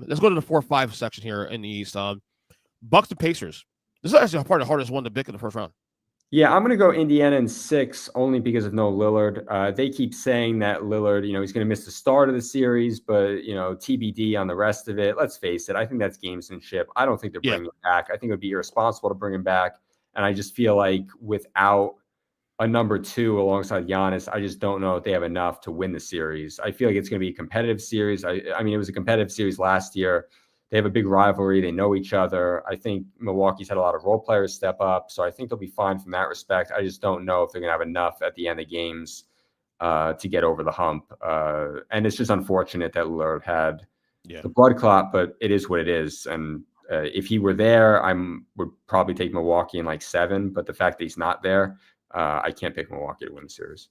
let's go to the 4-5 section here in the East. Bucks to Pacers. This is actually part of the hardest one to pick in the first round. Yeah, I'm going to go Indiana in 6 only because of no Lillard. They keep saying that Lillard, he's going to miss the start of the series, but, TBD on the rest of it. Let's face it. I think that's gamesmanship. I don't think they're bringing him back. I think it would be irresponsible to bring him back. And I just feel like without a number 2 alongside Giannis, I just don't know if they have enough to win the series. I feel like it's going to be a competitive series. I mean, it was a competitive series last year. They have a big rivalry. They know each other. I think Milwaukee's had a lot of role players step up, so I think they'll be fine from that respect. I just don't know if they're going to have enough at the end of games to get over the hump. And it's just unfortunate that Lillard had the blood clot, but it is what it is. And if he were there, would probably take Milwaukee in like 7. But the fact that he's not there, I can't pick Milwaukee to win the series.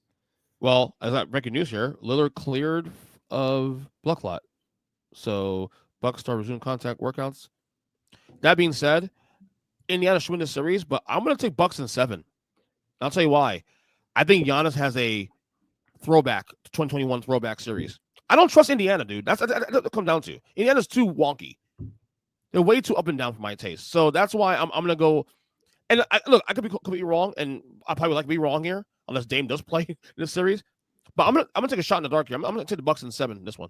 Well, as I breaking news here, Lillard cleared of blood clot, so Bucks start resume contact workouts. That being said, Indiana should win the series, but I'm going to take Bucks in 7. I'll tell you why. I think Giannis has a 2021 throwback series. I don't trust Indiana, dude. That's what it comes down to. Indiana's too wonky. They're way too up and down for my taste. So that's why I'm going to go. And I could be completely wrong, and I probably like to be wrong here, unless Dame does play in this series. But I'm gonna take a shot in the dark here. I'm gonna take the Bucks in 7 in this one.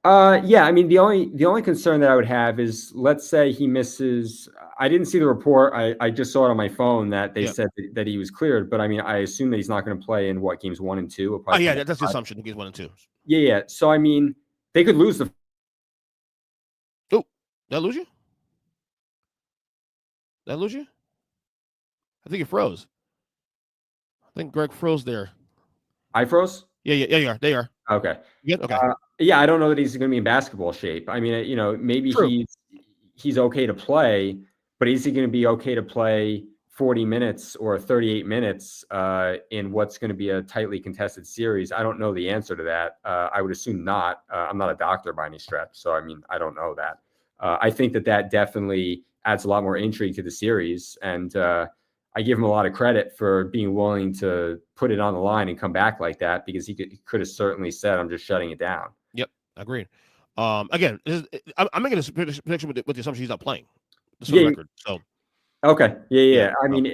Yeah, I mean, the only concern that I would have is, let's say he misses. I didn't see the report. I just saw it on my phone that they said that he was cleared. But I mean, I assume that he's not going to play in games 1 and 2. Oh yeah, that's the assumption. Games 1 and 2. Yeah. So I mean, they could lose the Did I lose you? Did I lose you? I think you froze. I think Greg froze there. I froze? Yeah, you are. They are. Okay. You good? Okay. Yeah, I don't know that he's going to be in basketball shape. I mean, maybe True. he's okay to play, but is he going to be okay to play 40 minutes or 38 minutes in what's going to be a tightly contested series? I don't know the answer to that. I would assume not. I'm not a doctor by any stretch, so I mean, I don't know that. I think that definitely adds a lot more intrigue to the series, and I give him a lot of credit for being willing to put it on the line and come back like that, because he could have certainly said, "I'm just shutting it down." Yep, agreed. Again, I'm making a prediction with the assumption he's not playing. Just for the record. So. Okay. Yeah. I mean,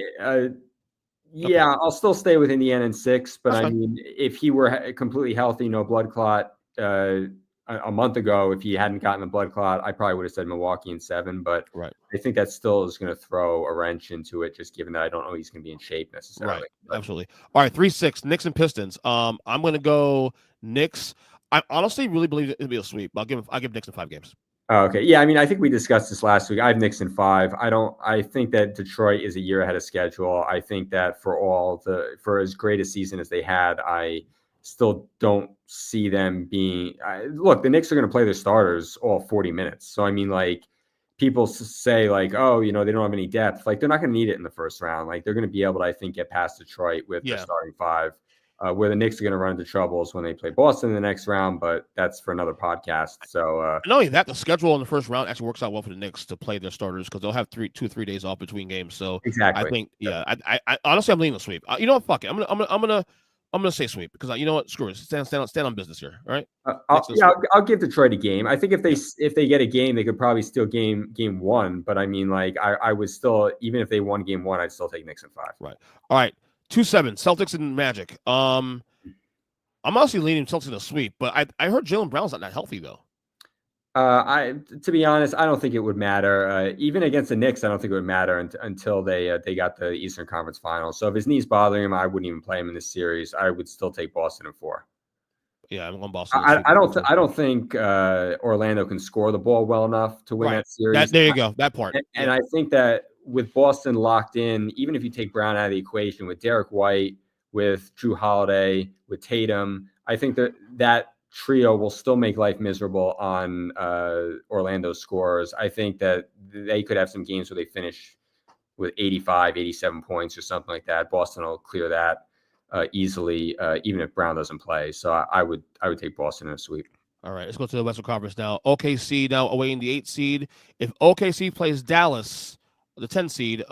yeah, I'll still stay with Indiana in 6, but I mean, if he were completely healthy, no blood clot, a month ago, if he hadn't gotten a blood clot, I probably would have said Milwaukee in 7, but I think that still is going to throw a wrench into it, just given that I don't know he's going to be in shape necessarily. Right. Absolutely. All right. 3-6, Knicks and Pistons. I'm going to go Knicks. I honestly really believe it'll be a sweep. I'll give Knicks in 5 games. Oh, okay. Yeah. I mean, I think we discussed this last week. I have Knicks in 5. I think that Detroit is a year ahead of schedule. I think that for as great a season as they had, I still don't see them being look, the Knicks are going to play their starters all 40 minutes. So, I mean, like, people say like, oh, they don't have any depth. Like, they're not going to need it in the first round. Like, they're going to be able to, I think, get past Detroit with their starting 5. Where the Knicks are going to run into troubles when they play Boston in the next round, but that's for another podcast. So not only that, the schedule in the first round actually works out well for the Knicks to play their starters, because they'll have 2 or 3 days off between games. So exactly, I think, I honestly, I'm leaning the sweep. You know what? Fuck it. I'm gonna say sweep, because you know what? Screw it. Stand on business here. All right. I'll give Detroit a game. I think if they get a game, they could probably still game 1. But I mean, like, I would still, even if they won game 1, I'd still take Knicks in 5. Right. All right. 2-7, Celtics and Magic. I'm honestly leaning Celtics in a sweep, but I heard Jaylen Brown's not that healthy though. To be honest, I don't think it would matter. Even against the Knicks, I don't think it would matter until they got the Eastern Conference Finals. So if his knee's bothering him, I wouldn't even play him in this series. I would still take Boston in 4. Yeah, I'm going Boston. I don't think Orlando can score the ball well enough to win that series. There you go. That part. And I think that with Boston locked in, even if you take Brown out of the equation, with Derek White, with Drew Holiday, with Tatum, I think that trio will still make life miserable on Orlando's scorers. I think that they could have some games where they finish with 85, 87 points or something like that. Boston will clear that easily, even if Brown doesn't play. So I would take Boston in a sweep. All right, let's go to the Western Conference now. OKC now awaiting the 8th seed. If OKC plays Dallas, the 10th seed,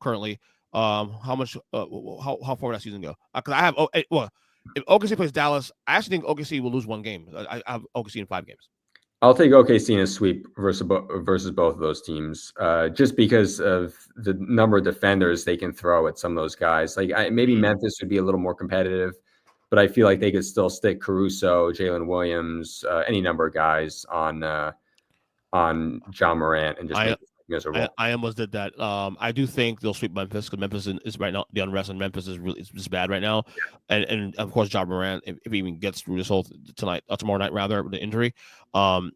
currently, how much? How far would that season go? Because I have if OKC plays Dallas, I actually think OKC will lose 1 game. I have OKC in 5 games. I'll take OKC in a sweep versus both of those teams, just because of the number of defenders they can throw at some of those guys. Like, maybe Memphis would be a little more competitive, but I feel like they could still stick Caruso, Jalen Williams, any number of guys on John Morant and just make it miserable. I almost did that. I do think they'll sweep Memphis, because Memphis is right now, the unrest in Memphis is really just bad right now, and of course John Morant, if he even gets through this whole tomorrow night rather, with the injury, I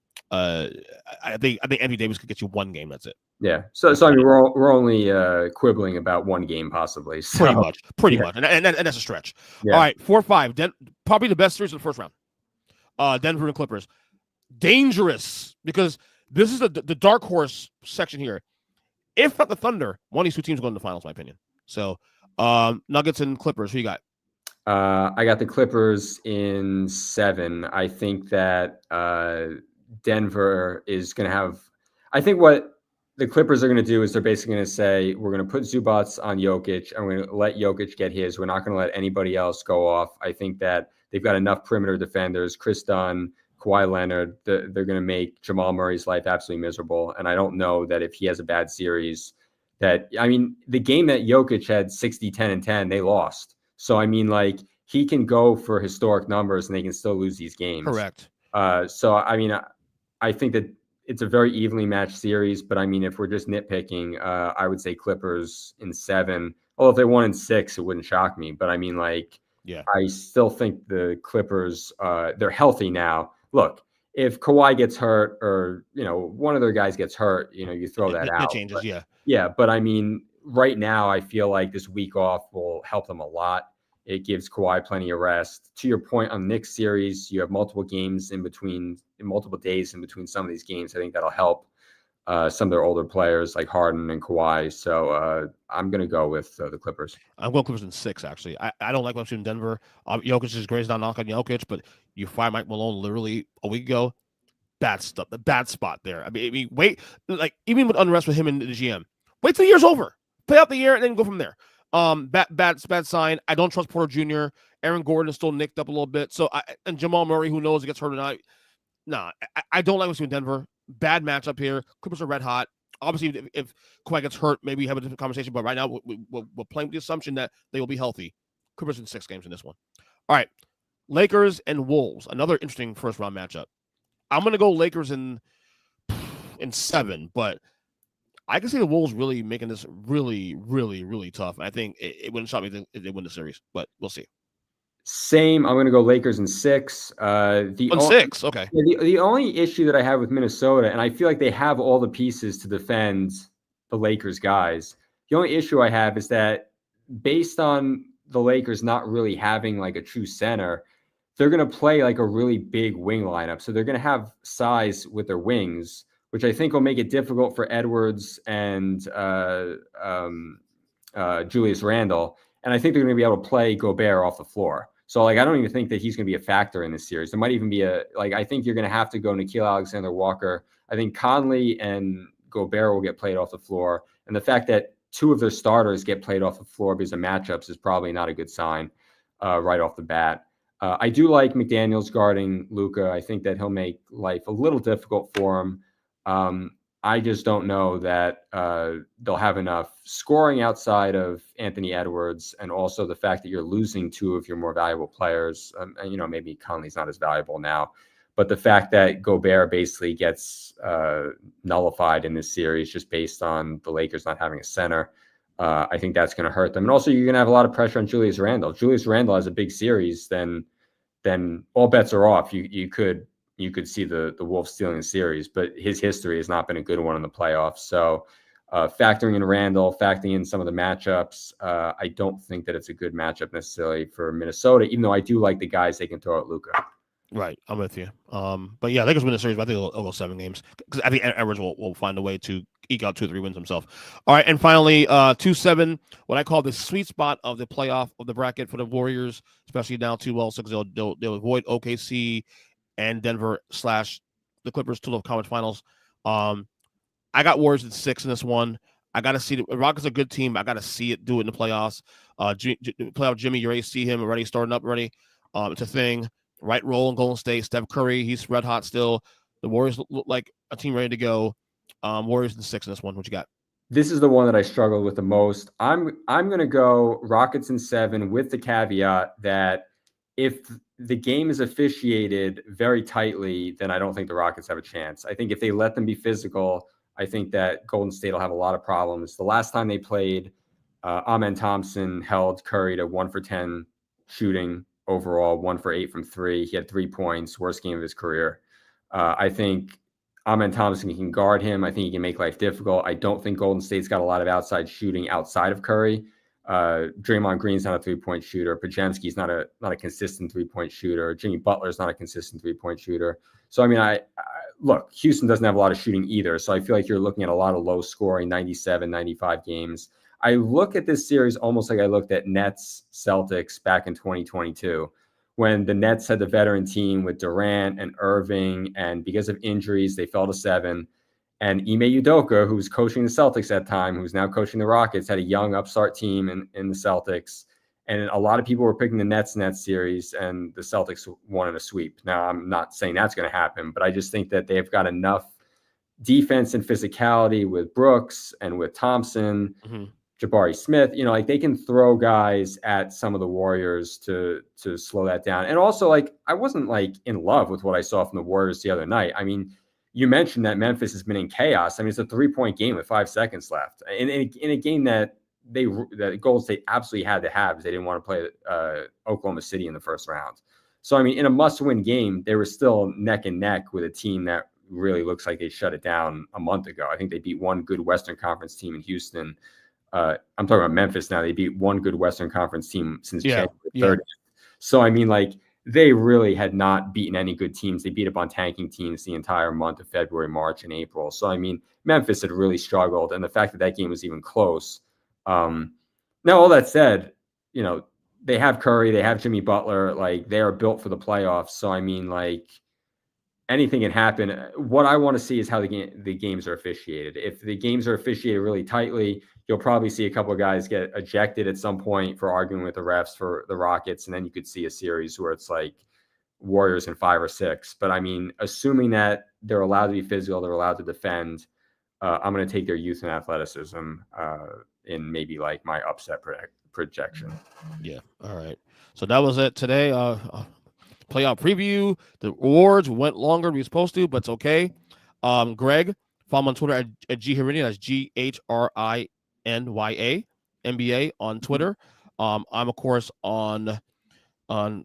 think Anthony Davis could get you 1 game. That's it. Yeah. So I mean, we're only quibbling about 1 game possibly. So. Pretty much, and that's a stretch. Yeah. All right, 4-5. Probably the best series of the first round. Denver and Clippers, dangerous, because this is the dark horse section here. If not the Thunder, one of these 2 teams going to the finals, in my opinion. So, Nuggets and Clippers, who you got? I got the Clippers in 7. I think that Denver is going to have. I think what the Clippers are going to do is they're basically going to say, we're going to put Zubats on Jokic, and we're going to let Jokic get his. We're not going to let anybody else go off. I think that they've got enough perimeter defenders. Chris Dunn, Kawhi Leonard, they're going to make Jamal Murray's life absolutely miserable. And I don't know that if he has a bad series, the game that Jokic had 60, 10, and 10, they lost. So, I mean, like, he can go for historic numbers and they can still lose these games. Correct. So, I mean, I think that it's a very evenly matched series, but I mean, if we're just nitpicking, I would say Clippers in 7. Although if they won in 6, it wouldn't shock me. But I mean, like, I still think the Clippers, they're healthy now. Look, if Kawhi gets hurt or, one of their guys gets hurt, you throw that out. It changes, yeah. Yeah, but I mean, right now, I feel like this week off will help them a lot. It gives Kawhi plenty of rest. To your point on Knicks series, you have multiple games multiple days in between some of these games. I think that'll help some of their older players like Harden and Kawhi. So I'm going to go with the Clippers. I'm going Clippers in 6, actually. I don't like what I'm seeing in Denver. Jokic is great. He's not knocking Jokic, but you fired Mike Malone literally a week ago. Bad stuff. The bad spot there. I mean, wait, like even with unrest with him and the GM, wait till the year's over. Play out the year and then go from there. Bad sign. I don't trust Porter Jr. Aaron Gordon is still nicked up a little bit. So and Jamal Murray, who knows, gets hurt or not. Nah, I don't like what's doing Denver. Bad matchup here. Clippers are red hot. Obviously, if Kawhi gets hurt, maybe we have a different conversation. But right now, we're playing with the assumption that they will be healthy. Clippers in 6 games in this one. All right, Lakers and Wolves. Another interesting first round matchup. I'm going to go Lakers in 7, but I can see the Wolves really making this really, really, really tough. And I think it wouldn't shock me if they win the series, but we'll see. Same. I'm going to go Lakers in 6. 6, okay. The only issue that I have with Minnesota, and I feel like they have all the pieces to defend the Lakers guys. The only issue I have is that based on the Lakers not really having like a true center, they're going to play like a really big wing lineup. So they're going to have size with their wings, which I think will make it difficult for Edwards and Julius Randle. And I think they're going to be able to play Gobert off the floor. So, like, I don't even think that he's going to be a factor in this series. There might even be I think you're going to have to go Nickeil Alexander-Walker. I think Conley and Gobert will get played off the floor. And the fact that 2 of their starters get played off the floor because of matchups is probably not a good sign right off the bat. I do like McDaniels guarding Luka. I think that he'll make life a little difficult for him. I just don't know that they'll have enough scoring outside of Anthony Edwards, and also the fact that you're losing 2 of your more valuable players. And, maybe Conley's not as valuable now, but the fact that Gobert basically gets nullified in this series just based on the Lakers not having a center, I think that's going to hurt them. And also, you're going to have a lot of pressure on Julius Randle. If Julius Randle has a big series, then all bets are off. You could see the Wolves stealing the series, but his history has not been a good one in the playoffs. So factoring in Randall, factoring in some of the matchups, I don't think that it's a good matchup necessarily for Minnesota, even though I do like the guys they can throw at Luka. Right, I'm with you. But yeah, Lakers win the series, but I think it'll go 7 games because I think Edwards will find a way to eke out 2 or 3 wins himself. All right, and finally, 2-7, what I call the sweet spot of the playoff of the bracket for the Warriors, especially now 2-6, because they'll avoid OKC and Denver / the Clippers to the conference finals. I got Warriors at 6 in this one. I got to see the Rockets are a good team. I got to see it do it in the playoffs. Playoff Jimmy, you already see him already starting up already. It's a thing. Right role in Golden State. Steph Curry, he's red hot still. The Warriors look like a team ready to go. Warriors in 6 in this one. What you got? This is the one that I struggled with the most. I'm going to go Rockets in 7 with the caveat that if the game is officiated very tightly, then I don't think the Rockets have a chance. I think if they let them be physical, I think that Golden State will have a lot of problems. The last time they played, Amen Thompson held Curry to 1 for 10 shooting overall, 1 for 8 from 3. He had 3 points, worst game of his career. I think Amen Thompson can guard him. I think he can make life difficult. I don't think Golden State's got a lot of outside shooting outside of Curry. Draymond Green's not a 3-point shooter. Podziemski's not a consistent 3-point shooter. Jimmy Butler's not a consistent 3-point shooter. So, I mean, I look, Houston doesn't have a lot of shooting either. So I feel like you're looking at a lot of low scoring, 97, 95 games. I look at this series almost like I looked at Nets Celtics back in 2022 when the Nets had the veteran team with Durant and Irving, and because of injuries, they fell to 7. And Ime Udoka, who was coaching the Celtics at that time, who's now coaching the Rockets, had a young upstart team in the Celtics. And a lot of people were picking the Nets in that series, and the Celtics won in a sweep. Now, I'm not saying that's going to happen, but I just think that they've got enough defense and physicality with Brooks and with Thompson, Jabari Smith, like they can throw guys at some of the Warriors to slow that down. And also, like, I wasn't like in love with what I saw from the Warriors the other night. I mean, you mentioned that Memphis has been in chaos. I mean, it's a 3-point game with 5 seconds left in a game that Golden State absolutely had to have because they didn't want to play Oklahoma City in the first round. So, I mean, in a must-win game, they were still neck and neck with a team that really looks like they shut it down a month ago. I think they beat one good Western Conference team in Houston. I'm talking about Memphis now. They beat one good Western Conference team since January 30th. So, I mean, like, they really had not beaten any good teams. They beat up on tanking teams the entire month of February, March, and April. So, I mean, Memphis had really struggled. And the fact that that game was even close. Now, all that said, you know, they have Curry, they have Jimmy Butler. Like, they are built for the playoffs. So, I mean, like, anything can happen. What I want to see is how the games are officiated. If the games are officiated really tightly, you'll probably see a couple of guys get ejected at some point for arguing with the refs for the Rockets. And then you could see a series where it's like Warriors in 5 or 6. But I mean, assuming that they're allowed to be physical, they're allowed to defend, I'm going to take their youth and athleticism in maybe like my upset projection. Yeah. All right. So that was it today. Playoff preview. The awards went longer than we were supposed to, but it's okay. Greg, follow him on Twitter at Gee Hrinya. That's GHRINYA NBA on Twitter. I'm of course on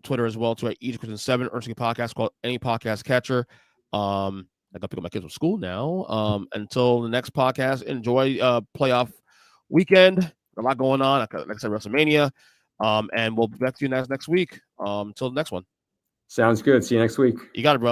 Twitter as well too at EJ Christian 7 Earnestly podcast called Any Podcast Catcher. I gotta pick up my kids from school now. Until the next podcast, enjoy playoff weekend. A lot going on. Like I said, WrestleMania. And we'll be back to you next week. Until the next one. Sounds good. See you next week. You got it, brother.